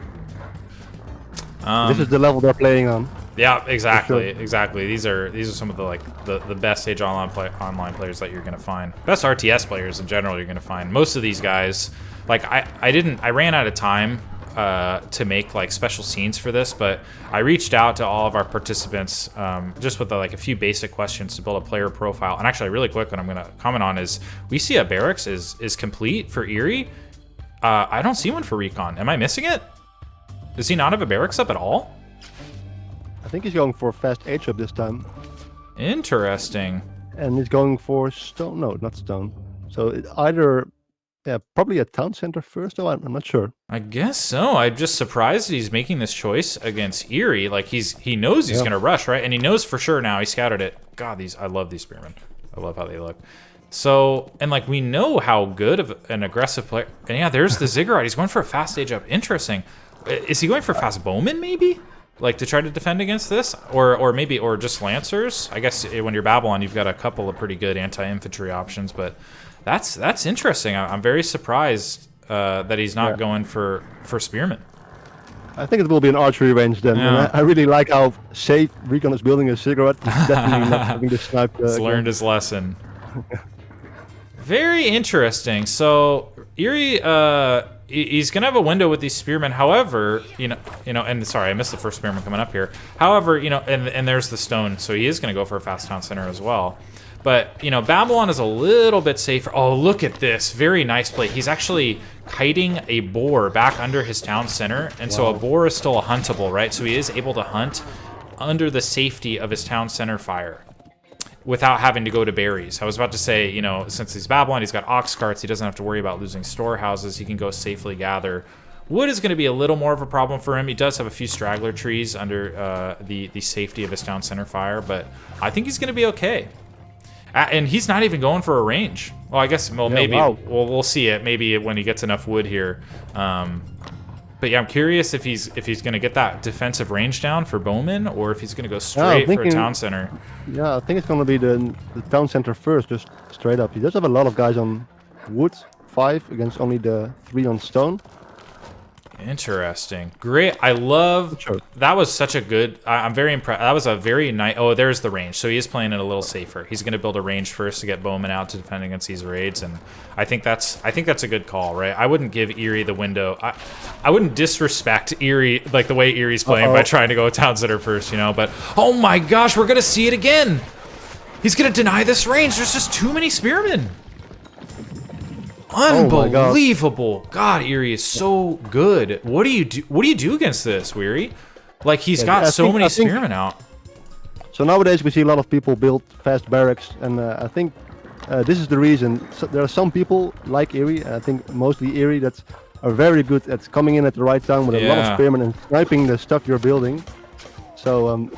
This is the level they're playing on. Yeah, exactly, exactly. These are some of the best Age online players that you're gonna find. Best RTS players in general you're gonna find. Most of these guys, like I ran out of time to make like special scenes for this, but I reached out to all of our participants just with like a few basic questions to build a player profile. And actually, really quick, what I'm going to comment on is we see a barracks is complete for Eery. I don't see one for Recon. Am I missing it? Does he not have a barracks up at all? I think he's going for fast H up this time. Interesting. And he's going for stone. No, not stone. So it either. Yeah, probably a town center first, though. I'm not sure. I guess so. I'm just surprised that he's making this choice against Eery. Like he knows he's gonna rush, right? And he knows for sure now. He scouted it. God, I love these spearmen. I love how they look. So, and like we know how good of an aggressive player. And yeah, there's the Ziggurat. He's going for a fast stage up. Interesting. Is he going for fast bowman maybe? Like to try to defend against this? Or maybe, or just Lancers? I guess when you're Babylon, you've got a couple of pretty good anti-infantry options, but that's interesting. I'm very surprised that he's not going for Spearman. I think it will be an archery range then. Yeah. And I really like how safe Recon is building a cigarette. He's definitely not having to snipe. He's learned his lesson. Very interesting. So Eery, he's gonna have a window with these spearmen. However, you know, and sorry, I missed the first spearman coming up here. However, you know, and there's the stone, so he is gonna go for a fast town center as well. But you know, Babylon is a little bit safer. Oh, look at this! Very nice play. He's actually kiting a boar back under his town center, and so a boar is still a huntable, right? So he is able to hunt under the safety of his town center fire, without having to go to berries. I was about to say, you know, since he's Babylon, he's got ox carts, he doesn't have to worry about losing storehouses, he can go safely gather. Wood is going to be a little more of a problem for him. He does have a few straggler trees under the safety of his town center fire, but I think he's going to be okay. And he's not even going for a range. Well, I guess, well, maybe, we'll see it, maybe when he gets enough wood here. But yeah, I'm curious if he's going to get that defensive range down for Bowman, or if he's going to go straight for a town center. Yeah, I think it's going to be the town center first, just straight up. He does have a lot of guys on wood, 5 against only the 3 on stone. Interesting. Great. I love... That was such a good... I'm very impressed. That was a very nice... Oh, there's the range. So he is playing it a little safer. He's going to build a range first to get Bowman out to defend against these raids, and I think that's a good call, right? I wouldn't give Eery the window. I wouldn't disrespect Eery, like the way Eerie's playing, by trying to go town center first, you know? But, oh my gosh, we're going to see it again! He's going to deny this range. There's just too many spearmen. Unbelievable. God, Eery is so good. What do you do against this, Weary? Like, he's got so many spearmen out. So nowadays we see a lot of people build fast barracks, and I think this is the reason. So there are some people like Eery, and I think mostly Eery, that are very good at coming in at the right time with a lot of spearmen and sniping the stuff you're building. So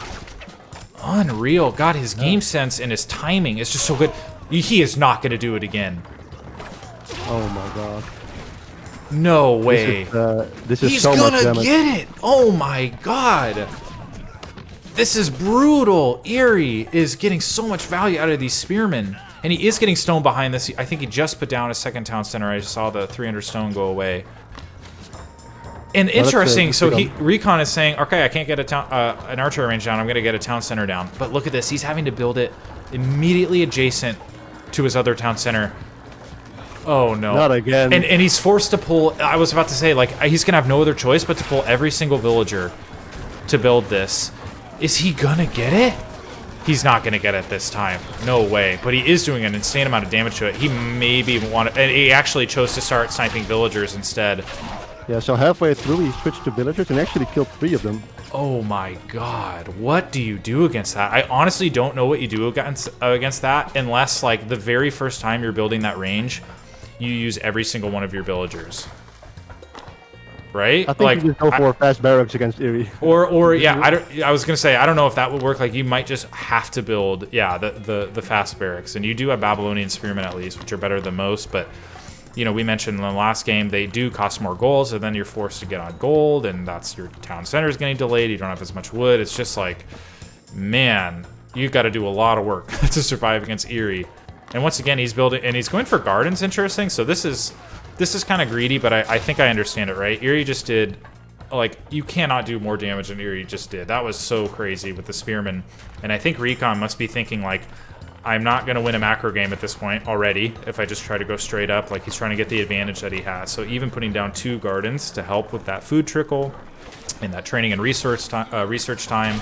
unreal. God, his game sense and his timing is just so good. He is not going to do it again. Oh my god. No way. This is He's so much damage. gonna get it! Oh my god. This is brutal. Eery is getting so much value out of these spearmen. And he is getting stone behind this. I think he just put down a second town center. I just saw the 300 stone go away. And interesting, so Recon is saying, okay, I can't get an archer range down, I'm gonna get a town center down. But look at this, he's having to build it immediately adjacent to his other town center. Oh no. Not again. And he's forced to pull, I was about to say, like, he's gonna have no other choice but to pull every single villager to build this. Is he gonna get it? He's not gonna get it this time. No way. But he is doing an insane amount of damage to it. He maybe wanted, and he actually chose to start sniping villagers instead. Yeah, so halfway through he switched to villagers and actually killed 3 of them. Oh my god, what do you do against that? I honestly don't know what you do against that, unless, like, the very first time you're building that range, you use every single one of your villagers. Right? I think you just go for fast barracks against Eery. Or yeah, I was gonna say, I don't know if that would work. Like, you might just have to build, yeah, the fast barracks. And you do have Babylonian spearmen at least, which are better than most, but you know, we mentioned in the last game, they do cost more gold, so then you're forced to get on gold, and that's your town center is getting delayed, you don't have as much wood. It's just like, man, you've got to do a lot of work to survive against Eery. And once again, he's building, and he's going for gardens, interesting. So this is kind of greedy, but I think I understand it, right? Eery just did, like, you cannot do more damage than Eery just did. That was so crazy with the spearmen. And I think Recon must be thinking, like, I'm not going to win a macro game at this point already if I just try to go straight up. Like, he's trying to get the advantage that he has. So even putting down 2 gardens to help with that food trickle and that training and research time,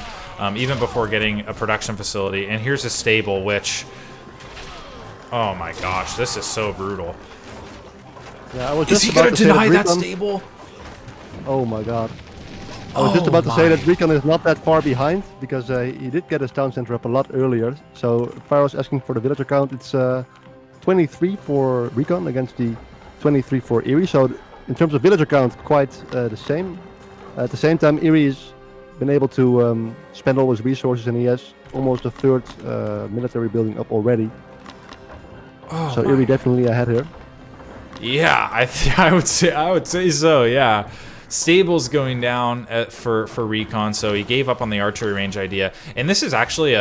even before getting a production facility. And here's a stable, which... Oh my gosh, this is so brutal. Yeah, I was just is he going to deny that stable? Oh my god. I was just about to say that Recon is not that far behind, because he did get his town center up a lot earlier. So if I was asking for the villager count, it's 23 for Recon against the 23 for Eery. So in terms of villager count, quite the same. At the same time, Eery's been able to spend all his resources, and he has almost a 3rd military building up already. Oh, So Eery definitely ahead here. yeah, I would say so. Yeah, Stable's going down for Recon, so he gave up on the archery range idea. And this is actually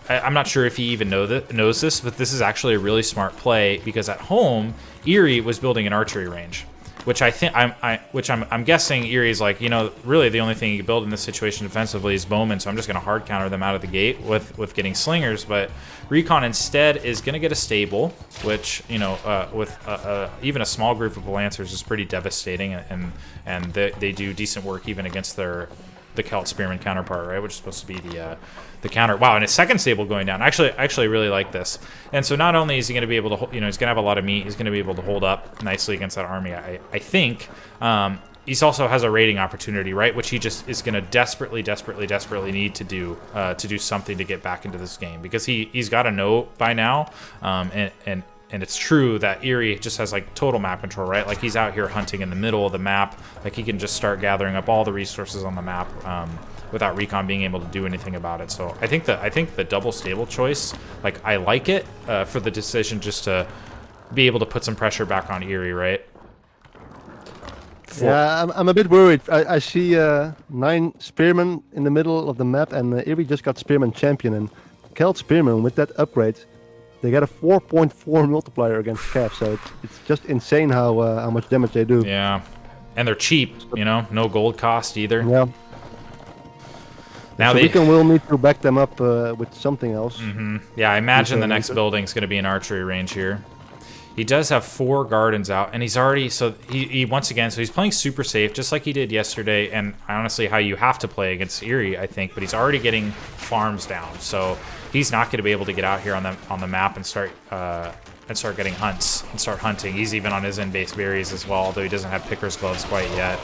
I'm not sure if he even knows this, but this is actually a really smart play because at home, Eery was building an archery range, which I'm guessing Eerie's like, really the only thing you can build in this situation defensively is bowmen, so I'm just going to hard counter them out of the gate with getting slingers. But Recon instead is going to get a stable, which with even a small group of lancers is pretty devastating, and they do decent work even against the Celt Spearman counterpart, right? Which is supposed to be the counter. Wow, and his second stable going down. Actually really like this. And so not only is he going to be able to, he's going to have a lot of meat. He's going to be able to hold up nicely against that army. I think he also has a raiding opportunity, right? Which he just is going to desperately need to do something to get back into this game because he's got to know by now. And it's true that Eery just has like total map control, right? Like he's out here hunting in the middle of the map. Like he can just start gathering up all the resources on the map without Recon being able to do anything about it. So I think the double stable choice, like I like it for the decision just to be able to put some pressure back on Eery, right? Yeah, I'm a bit worried. I see 9 Spearmen in the middle of the map, and Eery just got Spearman Champion, and Celt Spearman with that upgrade, they get a 4.4 multiplier against Cav, so it's just insane how much damage they do. Yeah, and they're cheap, no gold cost either. Yeah. Now so Recon will need to back them up with something else. Yeah, I imagine the next building's going to be an archery range here. He does have 4 gardens out, and he's already, so he once again, so he's playing super safe, just like he did yesterday, and honestly how you have to play against Eery, I think, but he's already getting farms down, so he's not going to be able to get out here on the map and start getting hunts and start hunting. He's even on his in-base berries as well, although he doesn't have picker's gloves quite yet.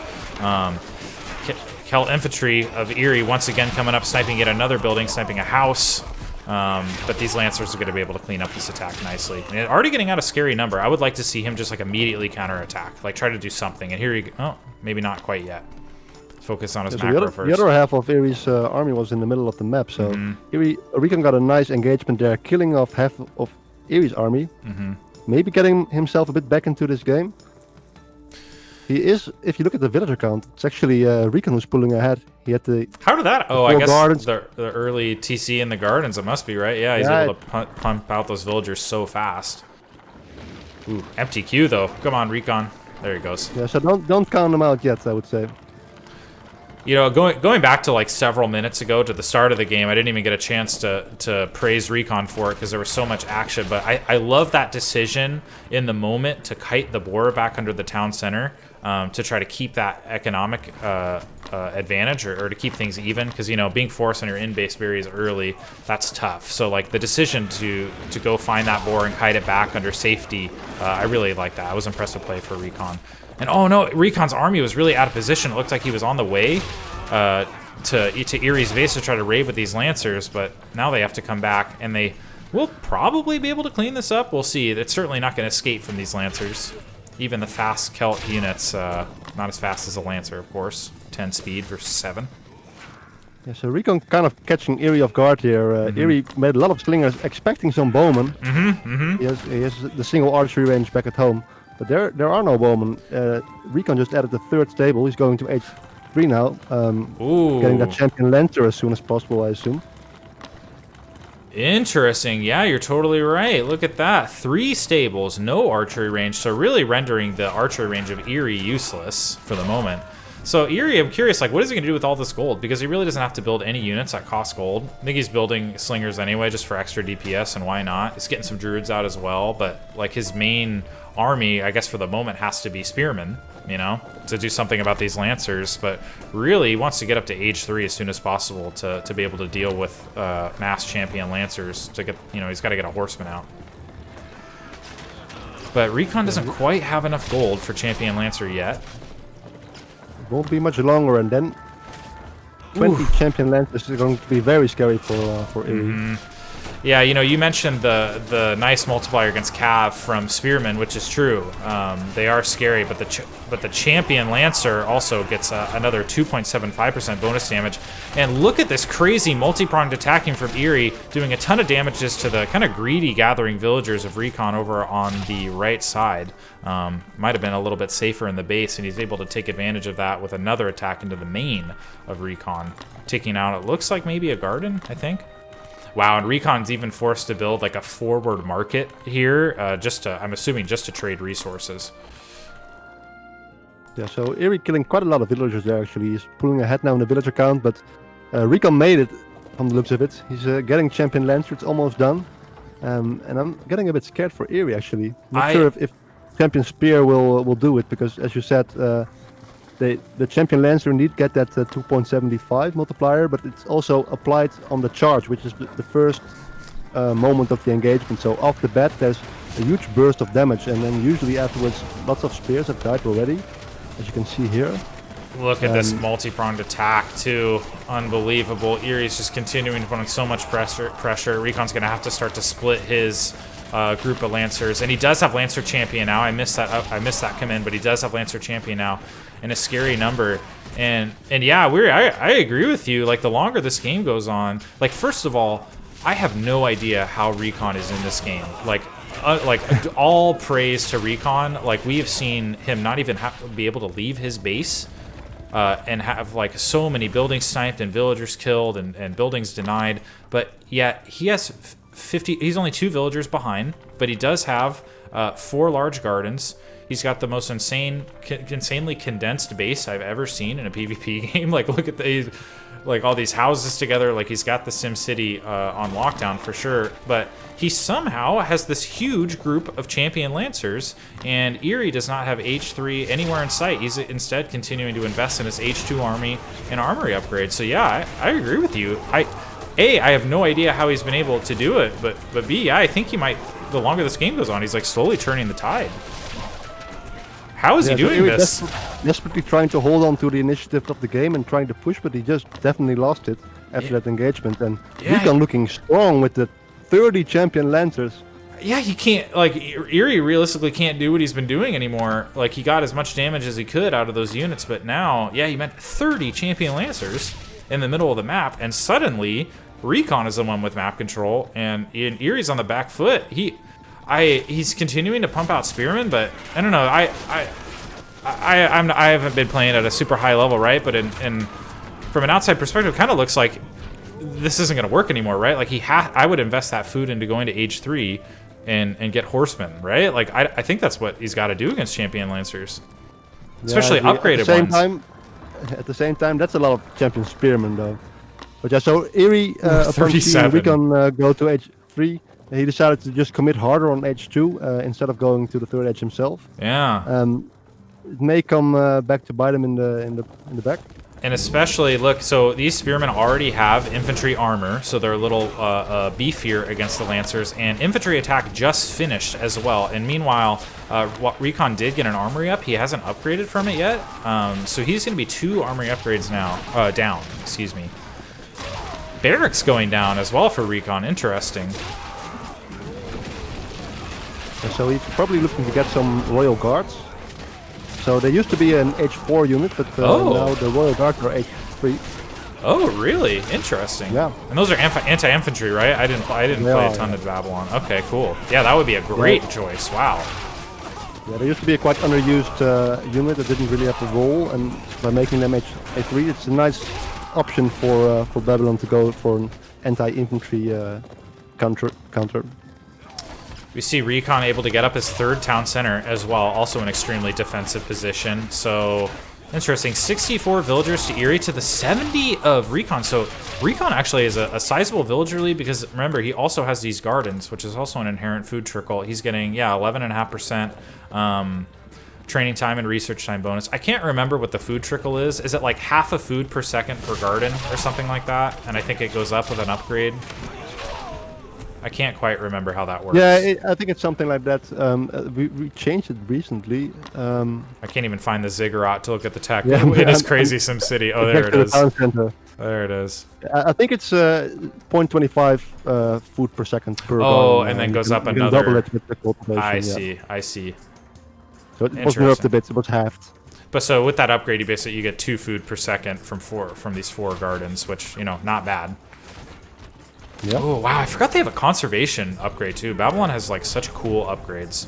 Celt infantry of Eery once again coming up, sniping yet another building, sniping a house. But these lancers are going to be able to clean up this attack nicely. And already getting out a scary number. I would like to see him just like immediately counterattack, like try to do something. And here he, oh, maybe not quite yet. Focus on his macro first. The other half of Eery's army was in the middle of the map, so Recon got a nice engagement there, killing off half of Eery's army. Maybe getting himself a bit back into this game. He is, if you look at the villager count, it's actually Recon who's pulling ahead. He had the How did that? Oh, I guess the early TC in the gardens, it must be, right? Yeah, he's able to pump out those villagers so fast. Ooh, empty queue though. Come on, Recon. There he goes. Yeah, so don't count them out yet, I would say. Going back to like several minutes ago to the start of the game, I didn't even get a chance to praise Recon for it because there was so much action. But I love that decision in the moment to kite the boar back under the town center to try to keep that economic advantage or to keep things even. Because being forced on your in-base berries early, that's tough. So like the decision to go find that boar and kite it back under safety, I really like that. I was impressed to play for Recon. And oh no, Recon's army was really out of position. It looked like he was on the way to Eery's base to try to raid with these lancers, but now they have to come back, and they will probably be able to clean this up. We'll see. It's certainly not going to escape from these lancers. Even the fast Celt units, not as fast as a lancer, of course. 10 speed versus 7. Yeah, so Recon kind of catching Eery off guard here. Eery made a lot of slingers, expecting some bowmen. He has the single archery range back at home. But there are no bowmen. Recon just added the 3rd stable. He's going to H3 now. Getting that champion lancer as soon as possible, I assume. Interesting. Yeah, you're totally right. Look at that. 3 stables, no archery range. So really rendering the archery range of Eery useless for the moment. So Eery, I'm curious, like, what is he going to do with all this gold? Because he really doesn't have to build any units that cost gold. I think he's building slingers anyway, just for extra DPS, and why not? He's getting some druids out as well, but like his main army, I guess for the moment, has to be spearmen, to do something about these lancers. But really, he wants to get up to age 3 as soon as possible to be able to deal with mass champion lancers. To get, he's got to get a horseman out. But Recon doesn't quite have enough gold for champion lancer yet. Won't be much longer, and then 20 champion lancers is going to be very scary for Eery. Yeah, you know, you mentioned the nice multiplier against Cav from Spearman, which is true. They are scary, but the champion Lancer also gets another 2.75% bonus damage. And look at this crazy multi-pronged attacking from Eery, doing a ton of damages to the kind of greedy gathering villagers of Recon over on the right side. Might have been a little bit safer in the base, and he's able to take advantage of that with another attack into the main of Recon, taking out, it looks like maybe a garden, I think. Wow, and Recon's even forced to build like a forward market here, I'm assuming just to trade resources. Yeah, so Eery killing quite a lot of villagers there actually. He's pulling ahead now in the villager count, but Recon made it from the looks of it. He's getting Champion Lancer, it's almost done. And I'm getting a bit scared for Eery actually. Not sure if Champion Spear will do it, because as you said, the Champion Lancer indeed get that 2.75 multiplier, but it's also applied on the charge, which is the first moment of the engagement. So off the bat, there's a huge burst of damage, and then usually afterwards, lots of spears have died already, as you can see here. Look at this multi-pronged attack, too. Unbelievable. Eery's just continuing to put on so much pressure. Recon's going to have to start to split his group of Lancers, and he does have Lancer Champion now. I missed that come in, but he does have Lancer Champion now, and a scary number. And yeah, I agree with you. Like, the longer this game goes on, like, first of all, I have no idea how Recon is in this game. Like all praise to Recon. Like, we have seen him not even be able to leave his base, and have like so many buildings sniped and villagers killed and buildings denied. But yet he has 50. He's only 2 villagers behind, but he does have 4 large gardens. He's got the most insanely condensed base I've ever seen in a PvP game. Like, look at like all these houses together. Like, he's got the SimCity on lockdown for sure. But he somehow has this huge group of Champion Lancers, and Eery does not have H3 anywhere in sight. He's instead continuing to invest in his H2 army and armory upgrades. So yeah, I agree with you. A, I have no idea how he's been able to do it, but B, yeah, I think he might, the longer this game goes on, he's like slowly turning the tide. How is he doing this? Desperately trying to hold on to the initiative of the game and trying to push, but he just definitely lost it after that engagement. And Recon looking strong with the 30 Champion Lancers. Yeah, he can't, like, Eery realistically can't do what he's been doing anymore. Like, he got as much damage as he could out of those units, but now, yeah, he meant 30 Champion Lancers in the middle of the map, and suddenly Recon is the one with map control, and Eery's on the back foot. He's continuing to pump out Spearmen, but I don't know. I haven't been playing at a super high level, right? But from an outside perspective, it kind of looks like this isn't going to work anymore, right? Like, I would invest that food into going to Age 3 and get horsemen, right? Like, I think that's what he's got to do against Champion Lancers, especially upgraded ones. At the same time, that's a lot of Champion Spearmen, though. But yeah, so Eery, upon seeing Recon go to H3, he decided to just commit harder on H2 instead of going to the third edge himself. Yeah. It may come back to bite him in the back. And especially, look, so these Spearmen already have infantry armor, so they're a little beefier against the Lancers, and infantry attack just finished as well. And meanwhile, Recon did get an armory up. He hasn't upgraded from it yet, so he's going to be 2 armory upgrades now, down, excuse me. Barracks going down as well for Recon, interesting. And so he's probably looking to get some Royal Guards. So there used to be an H4 unit, but now the Royal Guards are H3. Oh, really? Interesting. Yeah. And those are anti-infantry, right? I didn't play a ton of Babylon. Okay, cool. Yeah, that would be a great choice. Wow. Yeah, there used to be a quite underused unit that didn't really have a role, and by making them H3, it's a nice option for Babylon to go for an anti-infantry counter. We see Recon able to get up his 3rd town center as well, also an extremely defensive position. So, interesting. 64 villagers to Eery to the 70 of Recon. So, Recon actually is a sizable villager lead because, remember, he also has these gardens, which is also an inherent food trickle. He's getting, 11.5% training time and research time bonus. I can't remember what the food trickle is. Is it like half a food per second per garden or something like that? And I think it goes up with an upgrade. I can't quite remember how that works. Yeah, I think it's something like that. We changed it recently. I can't even find the ziggurat to look at the tech. Yeah, it is crazy SimCity. Oh, there it is. Town center. There it is. I think it's 0.25 food per second per Oh, garden. and then goes up you another. can double it with the cultivation. I yeah. see. I see. So it was nerfed a bit. It was halved. But so with that upgrade, you get 2 food per second from these 4 gardens, which, you know, not bad. Yeah. Oh, wow. I forgot they have a conservation upgrade, too. Babylon has, like, such cool upgrades.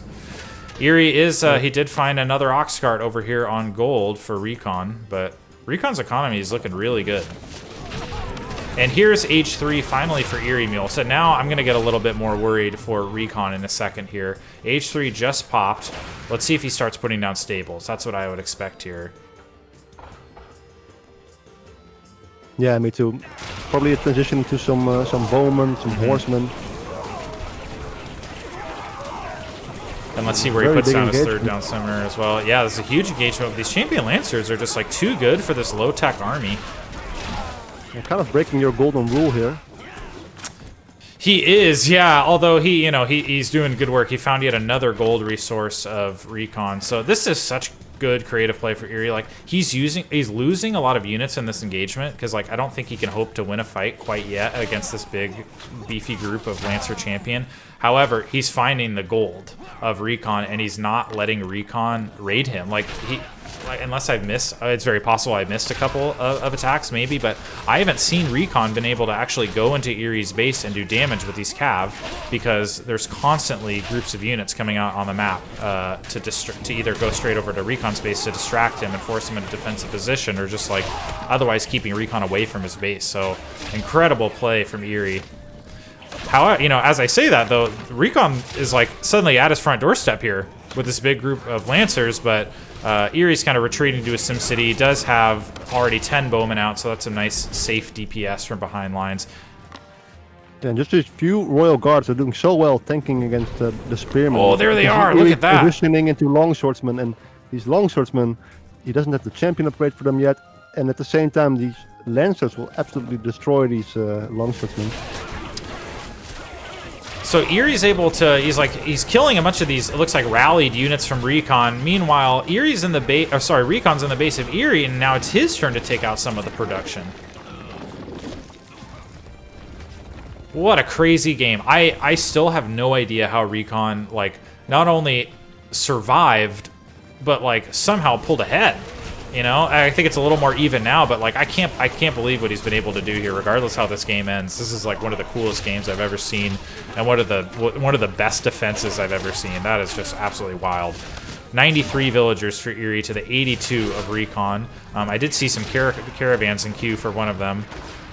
Eery is, he did find another ox cart over here on gold for Recon, but Recon's economy is looking really good. And here's H3 finally for Eery Mule. So now I'm going to get a little bit more worried for Recon in a second here. H3 just popped. Let's see if he starts putting down stables. That's what I would expect here. Yeah, me too. Probably a transition to some bowmen, some horsemen. And let's see where he puts down his third down summoner as well. Yeah, there's a huge engagement. These champion lancers are just like too good for this low-tech army. You're kind of breaking your golden rule here. He is, yeah. Although he's doing good work. He found yet another gold resource of Recon. So this is such good creative play for Eery. Like he's losing a lot of units in this engagement because like I don't think he can hope to win a fight quite yet against this big beefy group of Lancer champion. However, he's finding the gold of Recon and he's not letting Recon raid him. Unless I've missed, it's very possible I missed a couple of attacks maybe, but I haven't seen Recon been able to actually go into Eerie's base and do damage with these cav because there's constantly groups of units coming out on the map to either go straight over to Recon's base to distract him and force him into defensive position or just like otherwise keeping Recon away from his base. So incredible play from Eery. However, as I say that though, Recon is like suddenly at his front doorstep here with this big group of Lancers, but Eerie's kind of retreating to his SimCity. He does have already 10 bowmen out, so that's a nice safe DPS from behind lines. And just these few Royal Guards are doing so well tanking against the Spearmen. Oh, there they are. Look at that. Transitioning into Longswordsmen, and these Longswordsmen, he doesn't have the champion upgrade for them yet, and at the same time, these Lancers will absolutely destroy these Longswordsmen. So Eerie's able to, he's killing a bunch of these, it looks like rallied units from Recon. Meanwhile, Recon's in the base of Eery, and now it's his turn to take out some of the production. What a crazy game. I still have no idea how Recon, not only survived, but, somehow pulled ahead. I think it's a little more even now, but I can't believe what he's been able to do here, regardless how this game ends. This is one of the coolest games I've ever seen, and one of the best defenses I've ever seen. That is just absolutely wild. 93 villagers for Eery to the 82 of Recon. I did see some caravans in queue for one of them.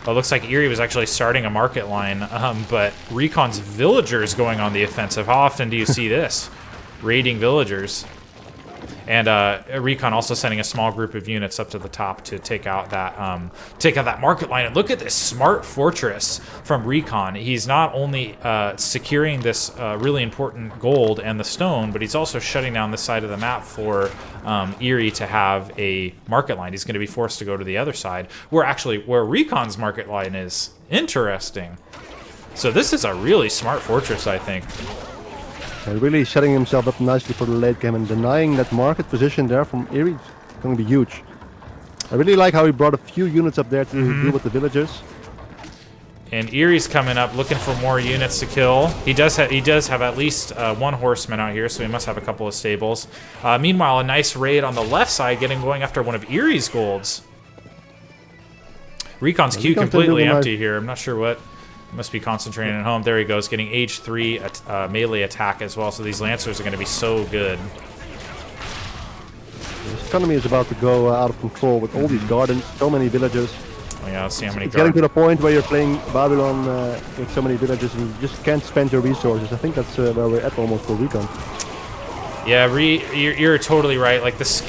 It looks like Eery was actually starting a market line, but Recon's villagers going on the offensive. How often do you see this? Raiding villagers. And Recon also sending a small group of units up to the top to take out that market line. And look at this smart fortress from Recon. He's not only securing this really important gold and the stone, but he's also shutting down this side of the map for Eery to have a market line. He's going to be forced to go to the other side, where Recon's market line is. Interesting. So this is a really smart fortress, I think. Really setting himself up nicely for the late game and denying that market position there from Eery is going to be huge. I really like how he brought a few units up there to deal with the villagers. And Eerie's coming up looking for more units to kill. He does have at least one horseman out here, so he must have a couple of stables. Meanwhile, a nice raid on the left side going after one of Eerie's golds. Recon's queue completely empty here. I'm not sure what. Must be concentrating at home. There he goes, getting age 3 melee attack as well. So these Lancers are going to be so good. This economy is about to go out of control with all these gardens, so many villagers. Oh yeah, let's see how many it's getting to the point where you're playing Babylon with so many villagers and you just can't spend your resources. I think that's where we're at almost for Recon. Yeah, you're totally right. Like this.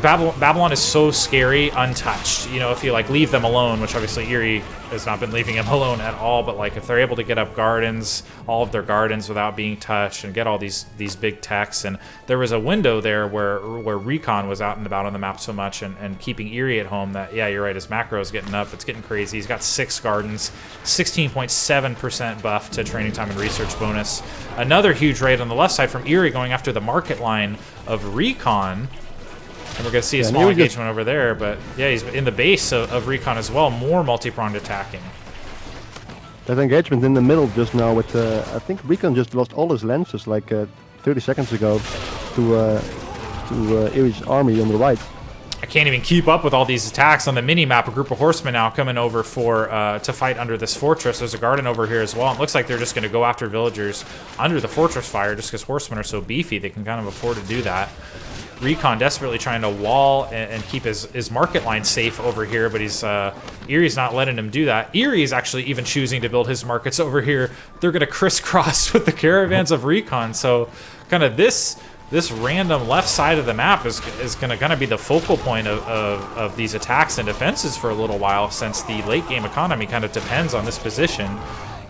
Babylon is so scary, untouched. If you leave them alone, which obviously Eery has not been leaving him alone at all. But if they're able to get up gardens, all of their gardens without being touched, and get all these big techs, and there was a window there where Recon was out and about on the map so much and keeping Eery at home that you're right, his macro is getting up. It's getting crazy. He's got 6 gardens, 16.7% buff to training time and research bonus. Another huge raid on the left side from Eery going after the market line of Recon. And we're going to see a Yeah, small Eery engagement over there, but yeah, he's in the base of Recon as well. More multi-pronged attacking. That engagement in the middle just now with, I think Recon just lost all his lances like 30 seconds ago to Eery's army on the right. I can't even keep up with all these attacks on the mini-map. A group of horsemen now coming over for to fight under this fortress. There's a garden over here as well. It looks like they're just going to go after villagers under the fortress fire just because horsemen are so beefy. They can kind of afford to do that. Recon desperately trying to wall and keep his market line safe over here, but Eery's not letting him do that. Eery is actually even choosing to build his markets over here. They're going to crisscross with the caravans of Recon, so kind of this random left side of the map is going to kind of be the focal point of these attacks and defenses for a little while, since the late game economy kind of depends on this position.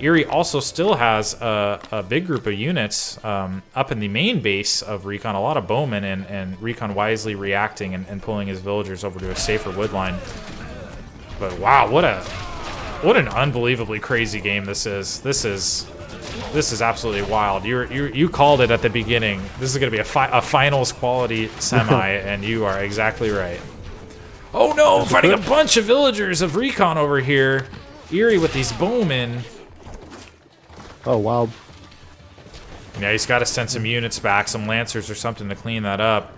Eery also still has a big group of units up in the main base of Recon, a lot of bowmen, and Recon wisely reacting and pulling his villagers over to a safer wood line. But wow, what an unbelievably crazy game this is. This is absolutely wild. You called it at the beginning. This is going to be a finals quality semi, and you are exactly right. Oh no, fighting a bunch of villagers of Recon over here. Eery with these bowmen. Oh, wow. Yeah, he's got to send some units back, some lancers or something to clean that up.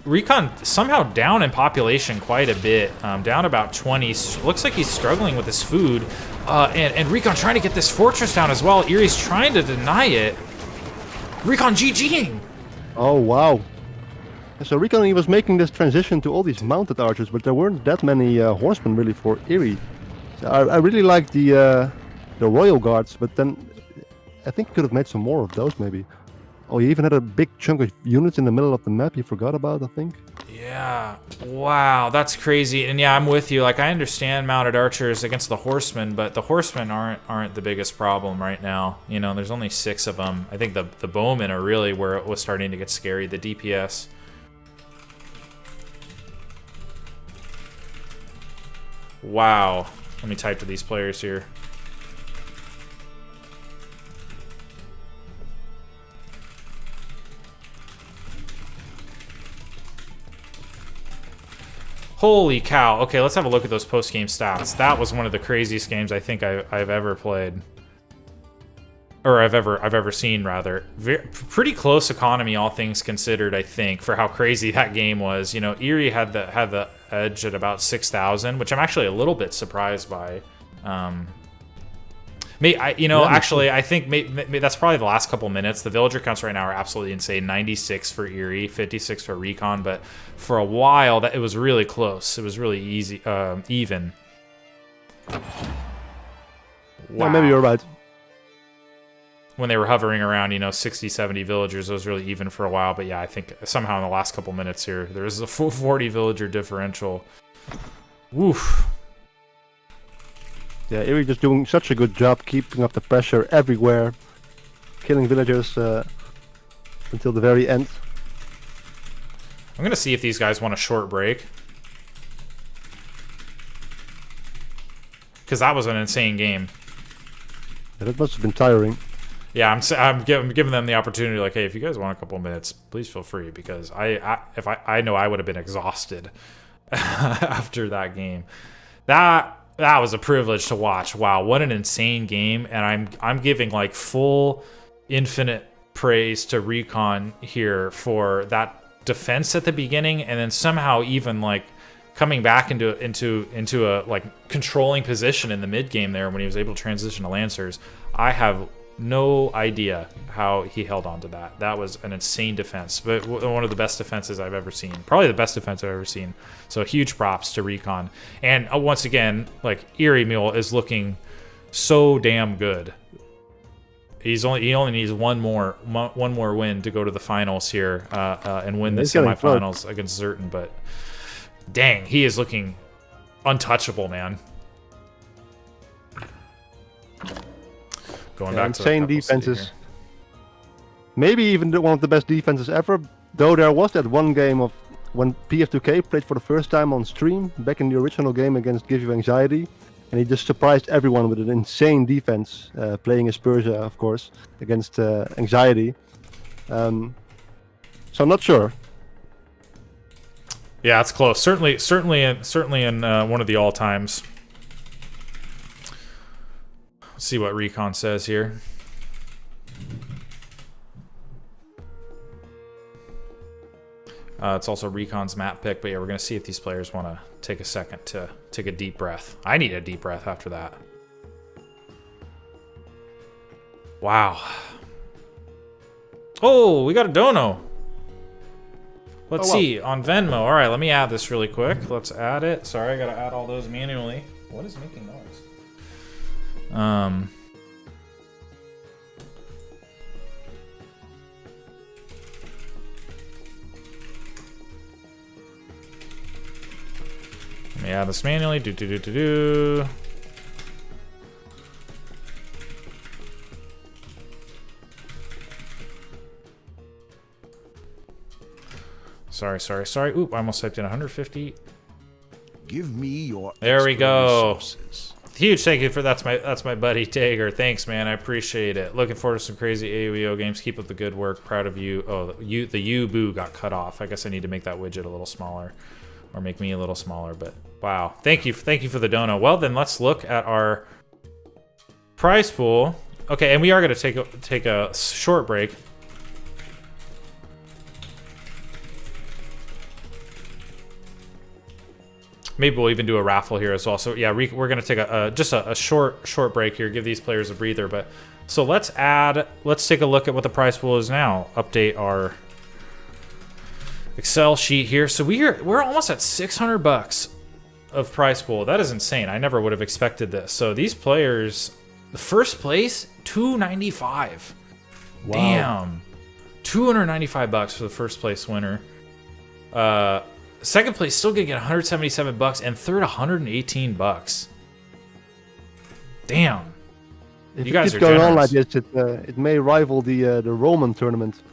Recon somehow down in population quite a bit, down about 20. Looks like he's struggling with his food. And Recon trying to get this fortress down as well. Eery's trying to deny it. Recon GGing! Oh, wow. So Recon, he was making this transition to all these mounted archers, but there weren't that many horsemen really for Eery. So I really like the royal guards, but then I think he could have made some more of those maybe. Oh, he even had a big chunk of units in the middle of the map he forgot about, I think. Yeah, wow, that's crazy. And yeah, I'm with you. Like, I understand mounted archers against the horsemen, but the horsemen aren't the biggest problem right now. You know, there's only 6 of them. I think the bowmen are really where it was starting to get scary, the DPS. Wow. Let me type to these players here. Holy cow. Okay, let's have a look at those post-game stats. That was one of the craziest games I think I've ever played. Or I've ever seen, rather. Pretty close economy, all things considered, I think, for how crazy that game was. You know, Eery had the edge at about 6,000, which I'm actually a little bit surprised by. Actually, I think maybe that's probably the last couple minutes. The villager counts right now are absolutely insane. 96 for Eery, 56 for Recon, but for a while it was really close. It was really easy, even. Wow. Yeah, maybe you're right. When they were hovering around, 60, 70 villagers, it was really even for a while. But yeah, I think somehow in the last couple minutes here, there was a full 40 villager differential. Woof. Yeah, Eery just doing such a good job keeping up the pressure everywhere, killing villagers until the very end. I'm gonna see if these guys want a short break, because that was an insane game. Yeah, that must have been tiring. Yeah, I'm giving them the opportunity, like, hey, if you guys want a couple minutes, please feel free, because I know I would have been exhausted after that game. That was a privilege to watch. Wow, what an insane game. And I'm giving like full infinite praise to Recon here for that defense at the beginning, and then somehow even like coming back into a like controlling position in the mid game there when he was able to transition to Lancers. I have no idea how he held on to that. That was an insane defense, but one of the best defenses I've ever seen. Probably the best defense I've ever seen. So huge props to Recon. And once again, like, Eery Mule is looking so damn good. He only needs one more win to go to the finals here and win the semifinals against Zerton. But dang, he is looking untouchable, man. Going back to insane defenses. Maybe even one of the best defenses ever. Though there was that one game of when PF2K played for the first time on stream back in the original game against Give You Anxiety, and he just surprised everyone with an insane defense, playing as Persia, of course, against Anxiety. So I'm not sure. Yeah, it's close. Certainly in one of the all times. Let's see what Recon says here. It's also Recon's map pick, but yeah, we're gonna see if these players want to take a second to take a deep breath. I need a deep breath after that. Wow. Oh, we got a dono. Let's see, on Venmo. All right, let me add this really quick. Let's add it. Sorry, I gotta add all those manually. What is making noise? Let me add this manually. Do. Sorry. Oop, I almost typed in 150. Give me your There we go. resources. Huge thank you for that's my buddy Tager. Thanks, man. I appreciate it. Looking forward to some crazy AOEO games. Keep up the good work. Proud of you. Oh, the U boo got cut off. I guess I need to make that widget a little smaller, or make me a little smaller. But wow, thank you for the dono. Well, then let's look at our prize pool. Okay, and we are gonna take a short break. Maybe we'll even do a raffle here as well. So yeah, we're gonna take just a short break here. Give these players a breather. But so let's take a look at what the prize pool is now. Update our Excel sheet here. So we're almost at $600 of prize pool. That is insane. I never would have expected this. So these players, the first place, $295. Wow. Damn, $295 for the first place winner. Second place still gonna get $177 and third $118. Damn. If you guys keep are going generous. on like this, it may rival the Roman tournament.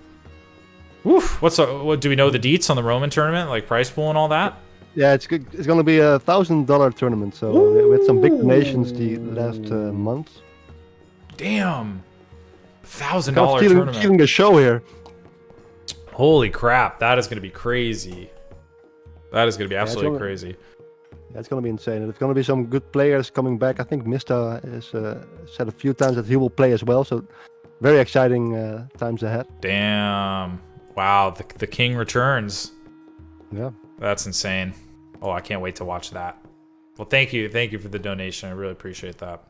Oof. What do we know the deets on the Roman tournament, like prize pool and all that? Yeah, it's going to be a $1,000 tournament. So we had some big donations the last month. Damn. $1,000 tournament. Feeling the show here. Holy crap, that is gonna be crazy. That is gonna be absolutely crazy. Yeah, it's going to be insane. There's going to be some good players coming back. I think Mista has said a few times that he will play as well. So very exciting times ahead. Damn. Wow, the king returns. Yeah. That's insane. Oh, I can't wait to watch that. Well, thank you for the donation. I really appreciate that.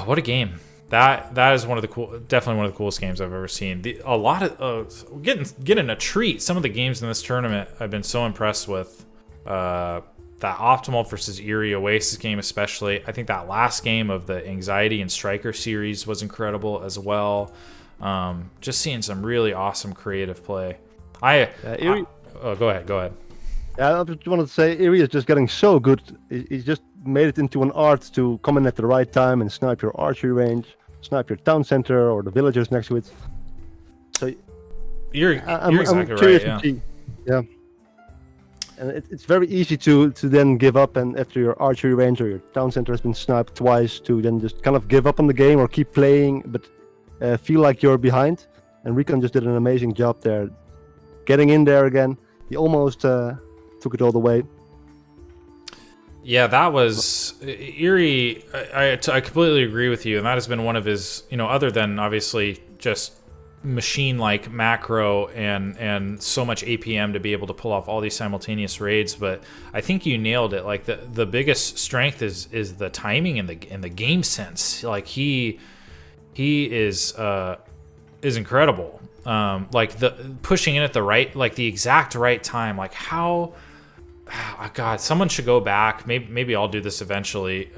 What a game. That is definitely one of the coolest games I've ever seen. A lot of getting a treat. Some of the games in this tournament I've been so impressed with. That Optimal versus Eery Oasis game especially. I think that last game of the Anxiety and Striker series was incredible as well. Just seeing some really awesome creative play. Eery. Go ahead. Yeah, I just wanted to say Eery is just getting so good. He's just made it into an art to come in at the right time and snipe your archery range, snipe your town center or the villagers next to it. So you're exactly curious right. to see. Yeah. And it's very easy to then give up, and after your archery range or your town center has been sniped twice, to then just kind of give up on the game or keep playing, but feel like you're behind. And Recon just did an amazing job there, getting in there again. He almost took it all the way. Yeah, that was Eery. I completely agree with you, and that has been one of his, other than obviously just machine-like macro and so much APM to be able to pull off all these simultaneous raids. But I think you nailed it. Like the biggest strength is the timing and the game sense. Like he is incredible. Like the pushing in at the right, like the exact right time. Like how. Oh God, someone should go back. Maybe I'll do this eventually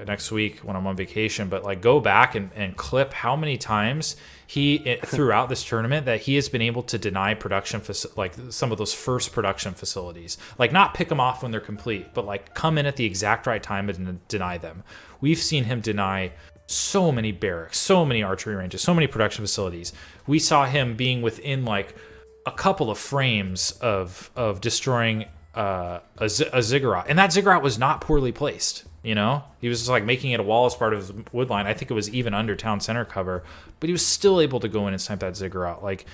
next week when I'm on vacation. But like, go back and clip how many times throughout this tournament that he has been able to deny production, like some of those first production facilities. Like not pick them off when they're complete, but like come in at the exact right time and deny them. We've seen him deny so many barracks, so many archery ranges, so many production facilities. We saw him being within like a couple of frames of destroying a ziggurat, and that ziggurat was not poorly placed. He was just like making it a wall as part of his wood line. I think it was even under town center cover, but he was still able to go in and snipe that ziggurat. Like,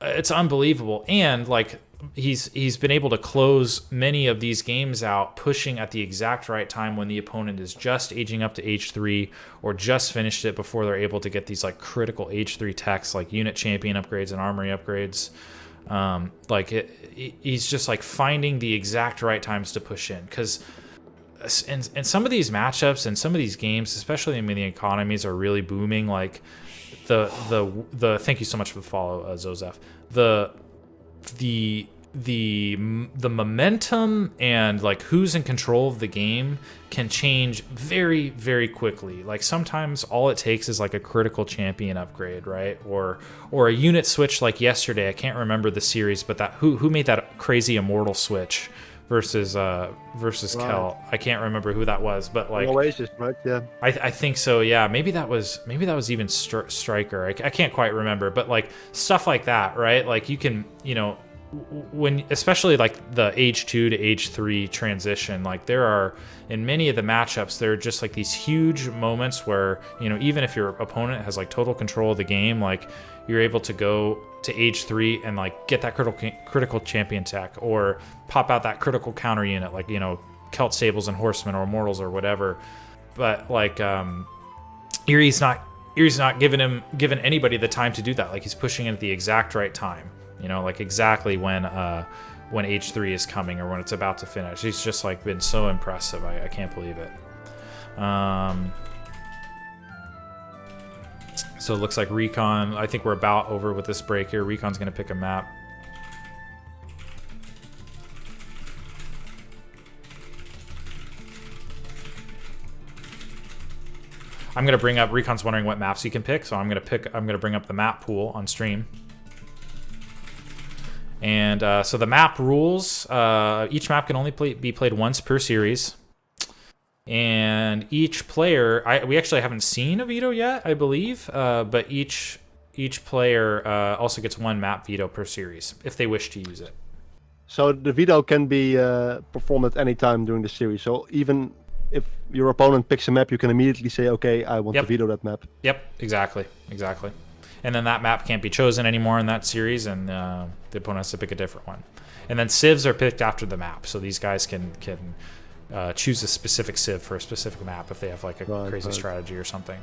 it's unbelievable. And like he's been able to close many of these games out, pushing at the exact right time when the opponent is just aging up to H3 or just finished it before they're able to get these like critical H3 techs like unit champion upgrades and armory upgrades. He's just like finding the exact right times to push in, because in some of these matchups and some of these games, especially when the economies are really booming, like the thank you so much for the follow, Zozef. The momentum and like who's in control of the game can change very, very quickly. Like sometimes all it takes is like a critical champion upgrade, right? Or a unit switch like yesterday. I can't remember the series, but that who made that crazy immortal switch versus Kel. I can't remember who that was, but like Oasis, right? Yeah. I think so. Yeah, maybe that was even Striker. I can't quite remember, but like stuff like that, right? Like you can, when especially like the age 2 to age 3 transition, like there are in many of the matchups, there are just like these huge moments where, even if your opponent has like total control of the game, like you're able to go to age 3 and like get that critical champion tech, or pop out that critical counter unit, like Celt Sables and Horsemen or Immortals or whatever. But like Eery's not giving anybody the time to do that. Like he's pushing in at the exact right time, like exactly when H3 is coming or when it's about to finish. He's just like been so impressive. I can't believe it. So it looks like Recon, I think we're about over with this break here. Recon's going to pick a map. I'm going to bring up, Recon's wondering what maps he can pick, so I'm going to bring up the map pool on stream. And so the map rules, each map can only be played once per series. And each player, we actually haven't seen a veto yet, I believe, but each player also gets one map veto per series if they wish to use it. So the veto can be performed at any time during the series. So even if your opponent picks a map, you can immediately say, okay, I want to veto that map. Yep, exactly. And then that map can't be chosen anymore in that series, and the opponent has to pick a different one. And then civs are picked after the map, so these guys can choose a specific civ for a specific map if they have like a crazy strategy or something.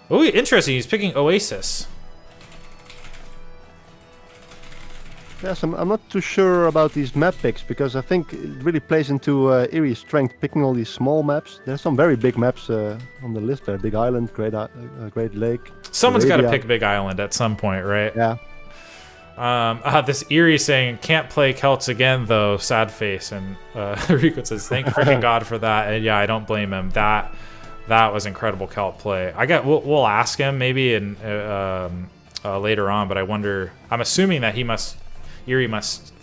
Oh, interesting. He's picking Oasis. Yes, I'm not too sure about these map picks, because I think it really plays into Eerie's strength, picking all these small maps. There's some very big maps on the list there. Big Island, Great Lake. Someone's got to pick Big Island at some point, right? Yeah. This Eery saying, can't play Celts again though, sad face. And Rico says, thank freaking God for that. And yeah, I don't blame him. That was incredible Celt play. We'll ask him maybe later on, but I wonder, I'm assuming that Eery must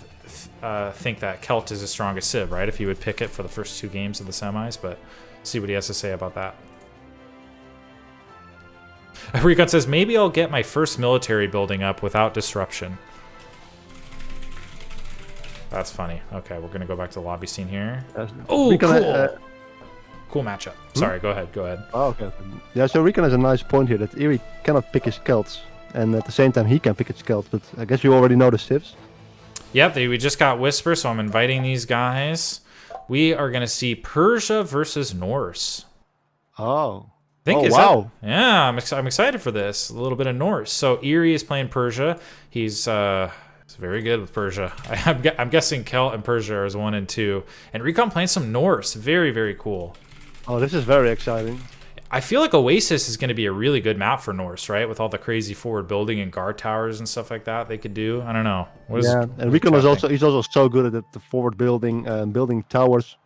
think that Celt is his strongest civ, right? If he would pick it for the first 2 games of the semis, but see what he has to say about that. Recon says, maybe I'll get my first military building up without disruption. That's funny. Okay, we're going to go back to the lobby scene here. Oh, cool. Cool matchup. Sorry, go ahead. Oh, okay. Yeah, so Recon has a nice point here that Eery cannot pick his Celts, and at the same time he can pick his Celts, but I guess you already know the civs. Yep, we just got Whisper, so I'm inviting these guys. We are going to see Persia versus Norse. Oh. Wow. Yeah, I'm excited for this. A little bit of Norse. So Eery is playing Persia. He's very good with Persia. I'm guessing Celt and Persia is 1 and 2. And Recon playing some Norse. Very, very cool. Oh, this is very exciting. I feel like Oasis is going to be a really good map for Norse, right? With all the crazy forward building and guard towers and stuff like that they could do. I don't know. And Recon is also so good at the forward building, building towers.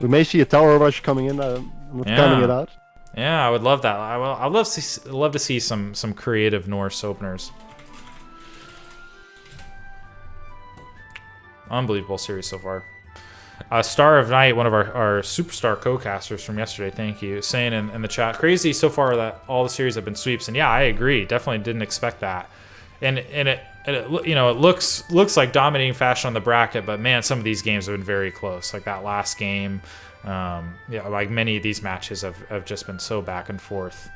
We may see a tower rush coming in. I'm not counting it out. Yeah, I would love that. I'd love to see some creative Norse openers. Unbelievable series so far. Star of Night, one of our superstar co-casters from yesterday, thank you, saying in the chat, crazy so far that all the series have been sweeps. And yeah, I agree. Definitely didn't expect that. And it looks like dominating fashion on the bracket, but man, some of these games have been very close. Like that last game. Like many of these matches have just been so back and forth.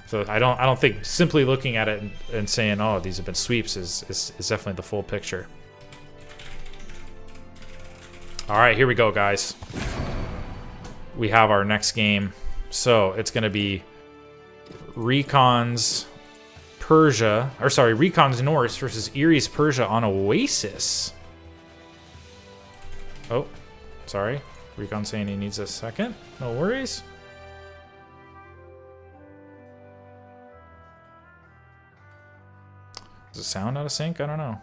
So I don't think simply looking at it and saying, oh, these have been sweeps is definitely the full picture. All right, here we go, guys. We have our next game. So it's going to be Recon's Persia, or sorry, Recon's Norse versus Eerie's Persia on Oasis. Oh, sorry. Recon saying he needs a second. No worries. Does it sound out of sync? I don't know.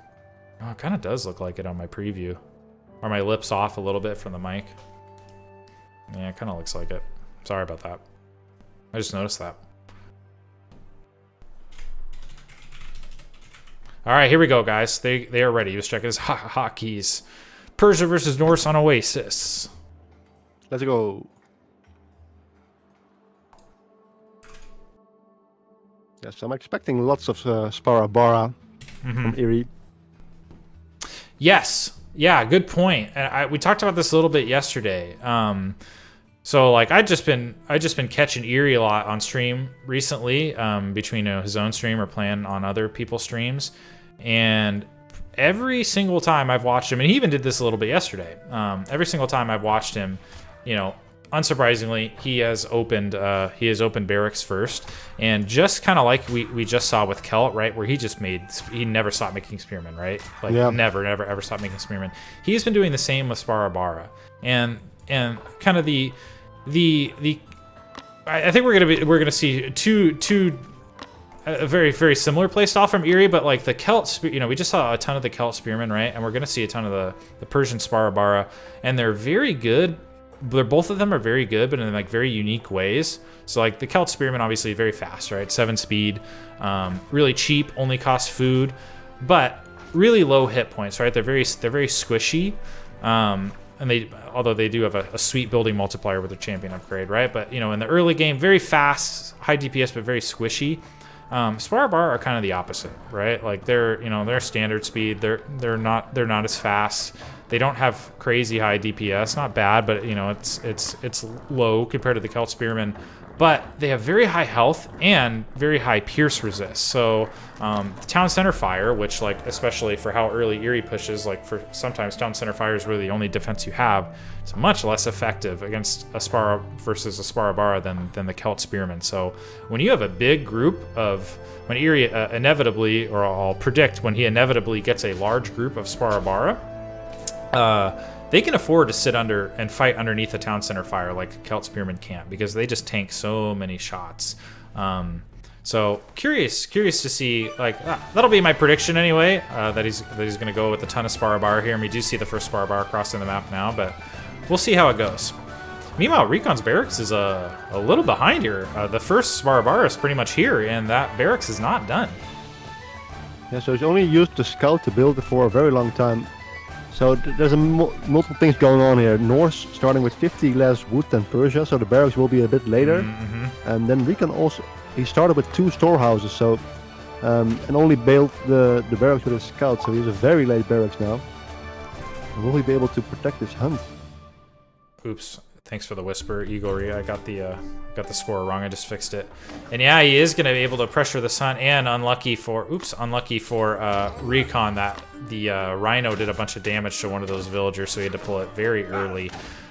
Oh, it kind of does look like it on my preview. Are my lips off a little bit from the mic? Yeah, it kind of looks like it. Sorry about that. I just noticed that. All right, here we go, guys. They are ready. Let's check his hotkeys. Persia versus Norse on Oasis. Let's go. Yes, I'm expecting lots of Sparabara from Eery. Yes. Yeah, good point. And we talked about this a little bit yesterday. So like I just been catching Eery a lot on stream recently, between his own stream or playing on other people's streams, and every single time I've watched him, and he even did this a little bit yesterday. Every single time I've watched him, unsurprisingly, he has opened barracks first, and just kind of like we just saw with Kelt, right, where he never stopped making spearmen, right? Like never ever stopped making spearmen. He's been doing the same with Sparabara, and kind of I think we're gonna see two a very very similar play style from Eery, but like the Kelt, we just saw a ton of the Kelt spearmen, right, and we're gonna see a ton of the Persian Sparabara, and they're very good. Both of them are very good, but in like very unique ways. So like the Kelt Spearman, obviously very fast, right? 7 speed, really cheap, only costs food, but really low hit points, right? They're very squishy, and although they do have a sweet building multiplier with their champion upgrade, right? But in the early game, very fast, high DPS, but very squishy. Sparabar are kind of the opposite, right? Like they're standard speed. They're not as fast. They don't have crazy high DPS. Not bad, but it's low compared to the Kelt Spearmen. But they have very high health and very high pierce resist. So Town Center Fire, which like especially for how early Eery pushes, like for sometimes Town Center Fire is really the only defense you have. It's much less effective against a Spara versus a Sparabara than the Kelt Spearmen. So when you have a big group when Eery inevitably, or I'll predict when he inevitably gets a large group of Sparabara, they can afford to sit under and fight underneath the Town Center Fire like Kelt Spearmen can't, because they just tank so many shots. So curious to see, like, that'll be my prediction anyway, that he's going to go with a ton of Sparabara here, and we do see the first Sparabara crossing the map now, but we'll see how it goes. Meanwhile, Recon's barracks is a little behind here. The first Sparabara is pretty much here, and that barracks is not done. Yeah, so he's only used the scout to build it for a very long time. So there's multiple things going on here. Norse starting with 50 less wood than Persia, so the barracks will be a bit later. And then Recon also, he started with 2 storehouses, so and only built the barracks with his scout, so he has a very late barracks now. And will he be able to protect his hunt? Oops. Thanks for the whisper, Igor. I got the score wrong. I just fixed it. And yeah, he is going to be able to pressure the sun. And unlucky for Recon that the Rhino did a bunch of damage to one of those villagers, so he had to pull it very early.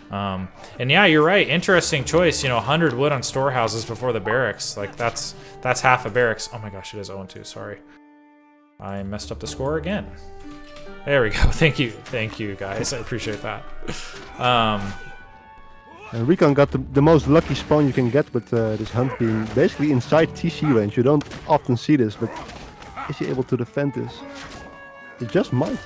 And yeah, you're right. Interesting choice. 100 wood on storehouses before the barracks. Like that's half a barracks. Oh my gosh, it is 0-2. Sorry, I messed up the score again. There we go. Thank you, guys. I appreciate that. And Recon got the most lucky spawn you can get with this hunt being basically inside TC range. You don't often see this, but is he able to defend this? He just might.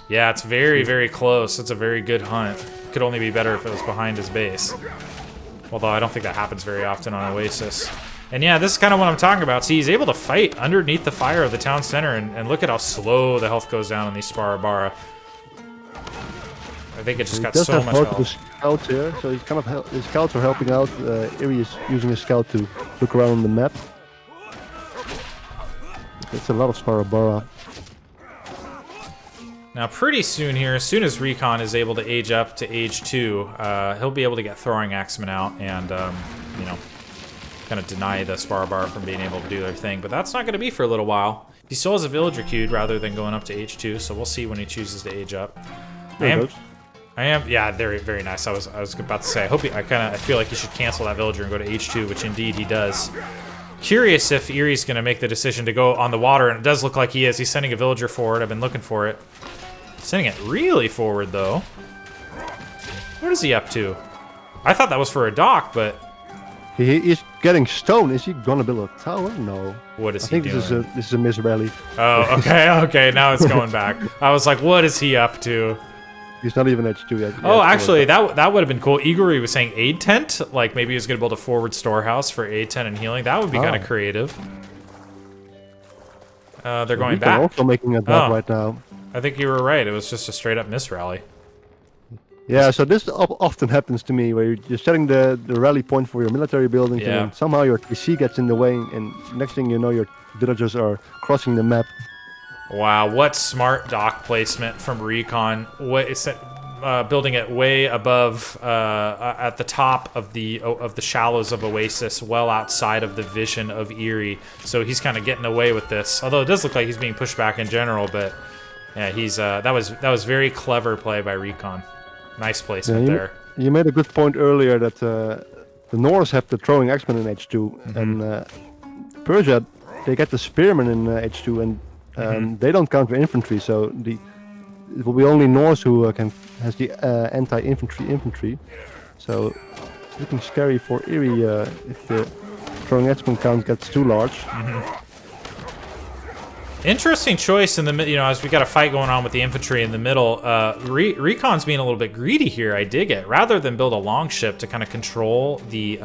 Yeah, it's very, very close. It's a very good hunt. Could only be better if it was behind his base. Although I don't think that happens very often on Oasis. And yeah, this is kind of what I'm talking about. See, he's able to fight underneath the fire of the town center, and look at how slow the health goes down on these Sparabara. I think it just got so much health. The scouts here, so he's kind of his scouts are helping out. Eery is using his scout to look around on the map. It's a lot of Sparabara. Now, pretty soon here, as soon as Recon is able to age up to age 2, he'll be able to get Throwing Axemen out and, kind of deny the Sparabara from being able to do their thing. But that's not going to be for a little while. He still has a villager queued rather than going up to age 2, so we'll see when he chooses to age up. There it goes. I am. Yeah, very, very nice. I was about to say. I feel like he should cancel that villager and go to H2, which indeed he does. Curious if Eerie's going to make the decision to go on the water, and it does look like he is. He's sending a villager forward. I've been looking for it. Sending it really forward, though. What is he up to? I thought that was for a dock, but... He is getting stone. Is he going to build a tower? No. What is he doing? I think this is a miss rally. Oh, okay, now it's going back. I was like, what is he up to? He's not even H2 yet. Oh, actually, that would have been cool. Eery was saying aid tent. Like, maybe he was going to build a forward storehouse for aid tent and healing. That would be kind of creative. They're going back. Also making a dock right now. I think you were right. It was just a straight-up miss rally. Yeah, so this often happens to me, where you're setting the rally point for your military buildings, and then somehow your TC gets in the way, and next thing you know, your villagers are crossing the map. Wow, what smart dock placement from Recon. Building it way above, at the top of the shallows of Oasis, well outside of the vision of Eery. So he's kind of getting away with this. Although it does look like he's being pushed back in general, but yeah, he's that was very clever play by Recon. Nice placement there. You made a good point earlier that the Norse have the throwing axemen in H2, and Persia, they get the spearmen in H2, and they don't counter infantry, so it will be only Norse who has the anti-infantry. So it's looking scary for Eery if the throwing axemen count gets too large. Interesting choice in the as we got a fight going on with the infantry in the middle. Recon's being a little bit greedy here. I dig it. Rather than build a longship to kind of control the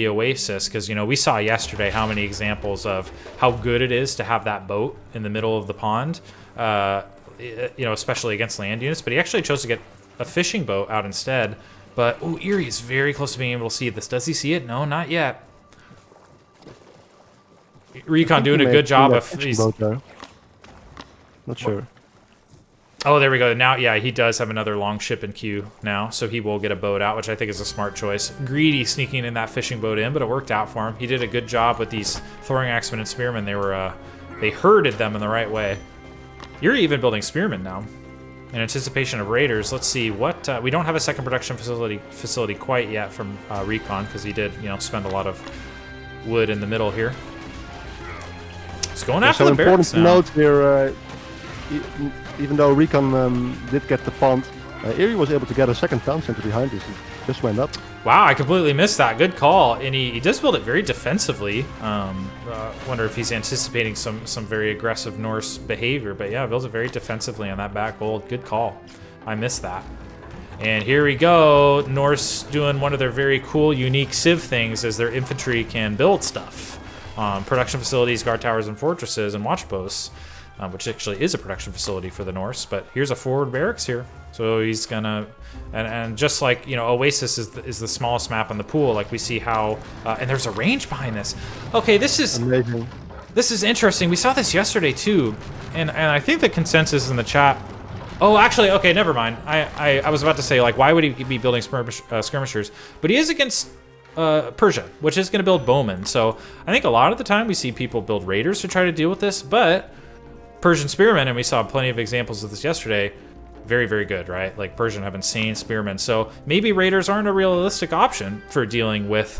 Oasis, because we saw yesterday how many examples of how good it is to have that boat in the middle of the pond. Especially against land units. But he actually chose to get a fishing boat out instead. But Eery is very close to being able to see this. Does he see it? No, not yet. Recon doing a good job of... Not sure. Oh, there we go. Now, yeah, he does have another long ship in queue now, so he will get a boat out, which I think is a smart choice. Greedy sneaking in that fishing boat in, but it worked out for him. He did a good job with these throwing axemen and spearmen. They herded them in the right way. You're even building spearmen now. In anticipation of raiders, let's see what... we don't have a second production facility quite yet from Recon, because he did, spend a lot of wood in the middle here. He's going after the barracks now. Important note here, even though Recon did get the pond, Eery was able to get a second town center behind this. He just went up. Wow, I completely missed that. Good call. And he does build it very defensively. Wonder if he's anticipating some very aggressive Norse behavior. But yeah, builds it very defensively on that back gold. Good call. I missed that. And here we go. Norse doing one of their very cool, unique civ things as their infantry can build stuff. Production facilities, guard towers, and fortresses, and watch posts, which actually is a production facility for the Norse. But here's a forward barracks here. So he's gonna, and just like Oasis is the smallest map in the pool. Like we see how, and there's a range behind this. Okay, this is amazing. This is interesting. We saw this yesterday too, and I think the consensus in the chat. Oh, actually, okay, never mind. I was about to say, like, why would he be building skirmishers? But he is against Persia, which is going to build bowmen. So I think a lot of the time we see people build raiders to try to deal with this, but Persian spearmen, and we saw plenty of examples of this yesterday, very, very good, right? Like Persian have insane spearmen. So maybe raiders aren't a realistic option for dealing with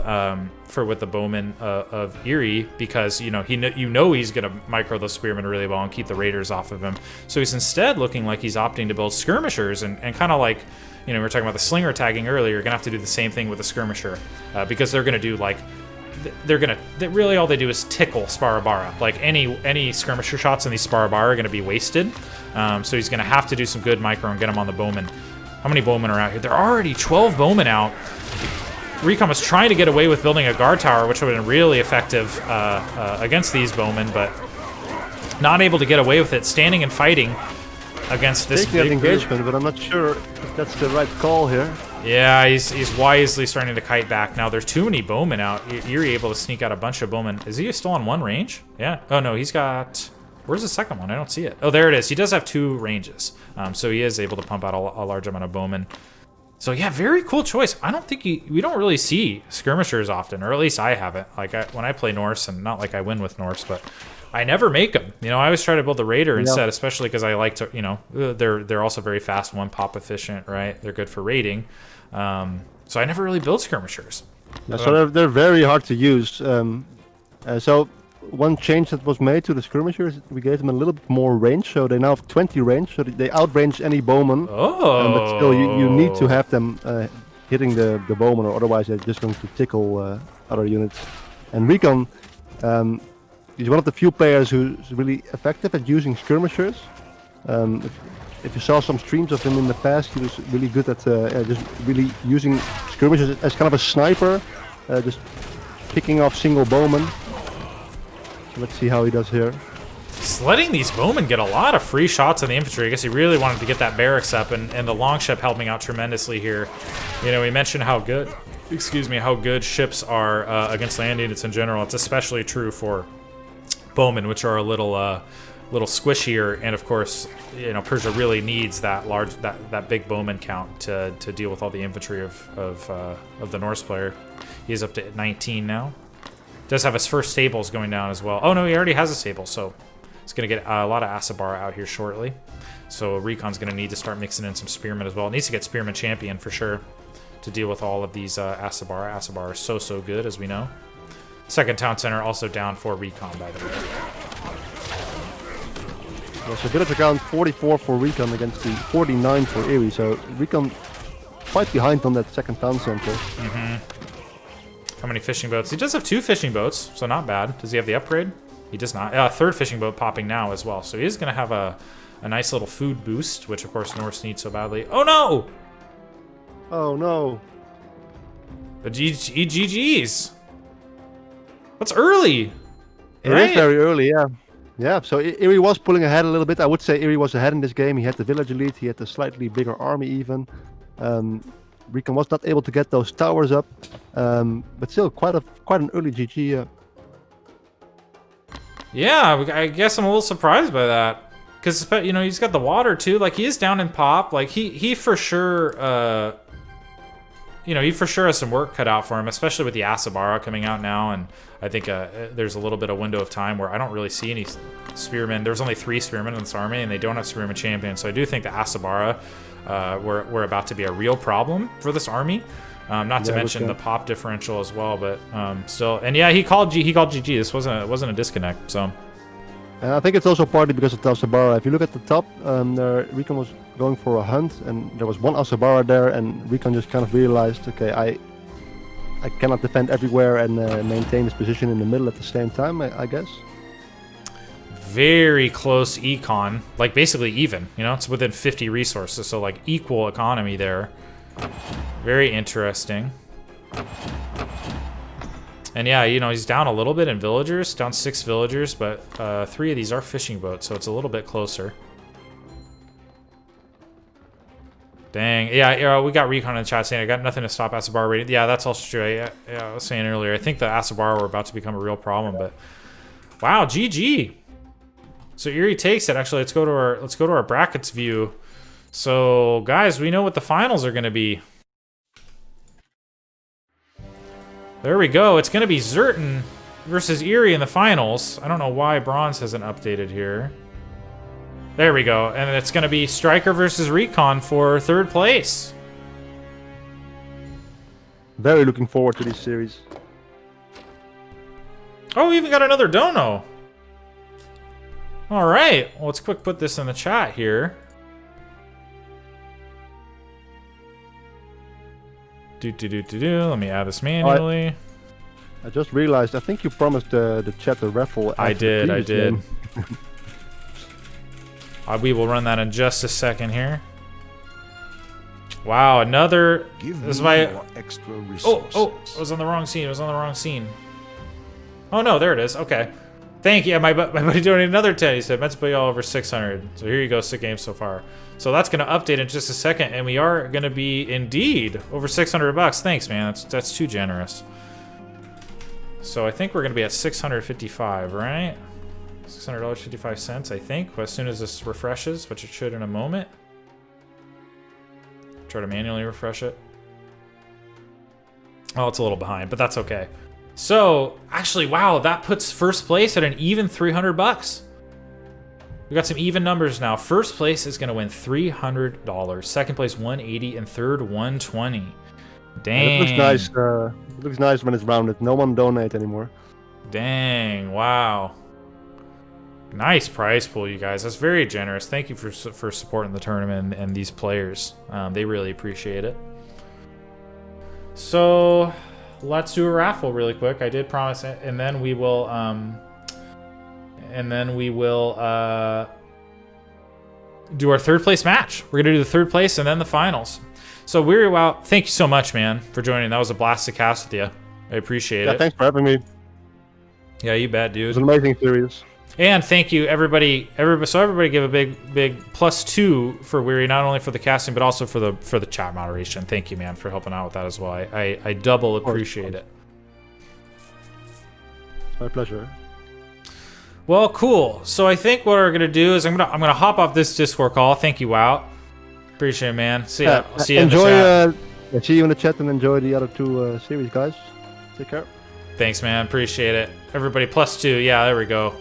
with the bowmen of Eery, because he's going to micro those spearmen really well and keep the raiders off of him. So he's instead looking like he's opting to build skirmishers and kind of like, we were talking about the slinger tagging earlier. You're gonna have to do the same thing with a skirmisher, because they're gonna do like, really all they do is tickle Sparabara. Like any skirmisher shots in these Sparabara are gonna be wasted. So he's gonna have to do some good micro and get them on the bowmen. How many bowmen are out here? There are already 12 bowmen out. Recon was trying to get away with building a guard tower, which would have been really effective against these bowmen, but not able to get away with it. Standing and fighting against this big engagement, but I'm not sure if that's the right call here. Yeah, he's wisely starting to kite back. Now there's too many bowmen out. You're able to sneak out a bunch of bowmen. Is he still on one range? Yeah. Oh no, he's got... Where's the second one? I don't see it. Oh, there it is. He does have 2 ranges. So he is able to pump out a large amount of bowmen. So yeah, very cool choice. I don't think we don't really see skirmishers often, or at least I haven't. Like when I play Norse, and not like I win with Norse, but I never make them. You know, I always try to build the Raider Yeah. instead, especially because I like to, you know, they're also very fast, one pop efficient, right? They're good for raiding. So I never really build skirmishers. Yeah, so they're very hard to use. So one change that was made to the skirmishers, we gave them a little bit more range. So they now have 20 range, so they outrange any bowman. Oh. But still, you need to have them hitting the bowman, or otherwise they're just going to tickle other units. And Recon, he's one of the few players who's really effective at using skirmishers. If you saw some streams of him in the past, he was really good at just really using skirmishers as kind of a sniper, just picking off single bowmen. So let's see how he does here. He's letting these bowmen get a lot of free shots on the infantry. I guess he really wanted to get that barracks up, and the longship helping out tremendously here. You know, we mentioned how good, how good ships are against land units in general. It's especially true for bowmen, which are a little squishier, and of course, you know, Persia really needs that big bowman count to deal with all the infantry of the Norse player. He's up to 19 now. Does have his first stables going down as well. Oh no, he already has a stable, so he's gonna get a lot of Asabara out here shortly. So Recon's gonna need to start mixing in some spearmen as well. Needs to get spearman champion for sure to deal with all of these Asabara. Asabara are so good, as we know. Second town center also down for Recon, by the way. Yeah, so village count 44 for Recon against the 49 for Eery. So Recon quite behind on that second town center. How many fishing boats? He does have 2 fishing boats, so not bad. Does he have the upgrade? He does not. Third fishing boat popping now as well. So he is going to have a nice little food boost, which of course Norse needs so badly. Oh no! Oh no! The GG's. That's early. It is very early, yeah. Yeah, so Eery was pulling ahead a little bit. I would say Eery was ahead in this game. He had the village elite, he had the slightly bigger army even. Recon was not able to get those towers up, but still quite an early GG. Yeah, I guess I'm a little surprised by that, because you know he's got the water too. Like he is down in pop. Like he for sure, you know, he for sure has some work cut out for him, especially with the Asabara coming out now. And I think there's a little bit of window of time where I don't really see any spearmen. There's only 3 spearmen in this army, and they don't have spearman champions. So I do think the Asabara were about to be a real problem for this army. Not to mention the pop differential as well, but still. And yeah, he called GG. This wasn't a disconnect. So. And I think it's also partly because of the Asabara. If you look at the top, Recon was going for a hunt, and there was one Asabara there, and Recon just kind of realized, okay, I cannot defend everywhere and maintain his position in the middle at the same time, I guess. Very close econ, like basically even, you know, it's within 50 resources, so like equal economy there. Very interesting. And yeah, you know, he's down a little bit in villagers, down 6 villagers, but 3 of these are fishing boats, so it's a little bit closer. Dang, yeah, we got Recon in the chat saying, I got nothing to stop Asabara raiding. Yeah, that's also true. Yeah, I was saying earlier, I think the Asabara were about to become a real problem, but wow, GG. So Eery takes it. Actually, let's go to our brackets view. So guys, we know what the finals are going to be. There we go. It's going to be Zerton versus Eery in the finals. I don't know why bronze hasn't updated here. There we go. And it's going to be Striker versus Recon for 3rd place. Very looking forward to this series. Oh, we even got another dono. All right. Well, let's quick put this in the chat here. Let me add this manually. I just realized, I think you promised the chat a raffle. I did. We will run that in just a second here. Wow, another. This is my extra resources. Oh, I was on the wrong scene. Oh no, there it is. Okay. Thank you. Yeah, my buddy donated another 10. He said, meant to put you all over 600. So here you go, 6 games so far. So that's going to update in just a second, and we are going to be indeed over 600 bucks. Thanks, man. That's too generous. So I think we're going to be at 655, right? $600.55, I think, as soon as this refreshes, which it should in a moment. Try to manually refresh it. Oh, it's a little behind, but that's okay. So, actually, wow, that puts first place at an even $300. We got some even numbers now. First place is going to win $300. Second place, $180, and third, $120. Dang. It looks nice. It looks nice when it's rounded. No one donate anymore. Dang, wow. Nice prize pool, you guys. That's very generous. Thank you for supporting the tournament and these players. They really appreciate it. So, let's do a raffle really quick. I did promise it, and then we will do our third place match. We're gonna do the third place and then the finals. So Weary, wow, thank you so much, man, for joining. That was a blast to cast with you. I appreciate it. Thanks for having me. Yeah, you bet, dude. It was an amazing series. And thank you, everybody. So everybody give a big +2 for Weary, not only for the casting but also for the chat moderation. Thank you, man, for helping out with that as well. I double appreciate it. It's my pleasure. Well, cool. So I think what we're gonna do is I'm gonna hop off this Discord call. Thank you, Wout. Appreciate it, man. See ya. See you in the chat. See you in the chat and enjoy the other two series, guys. Take care. Thanks, man. Appreciate it. Everybody +2. Yeah, there we go.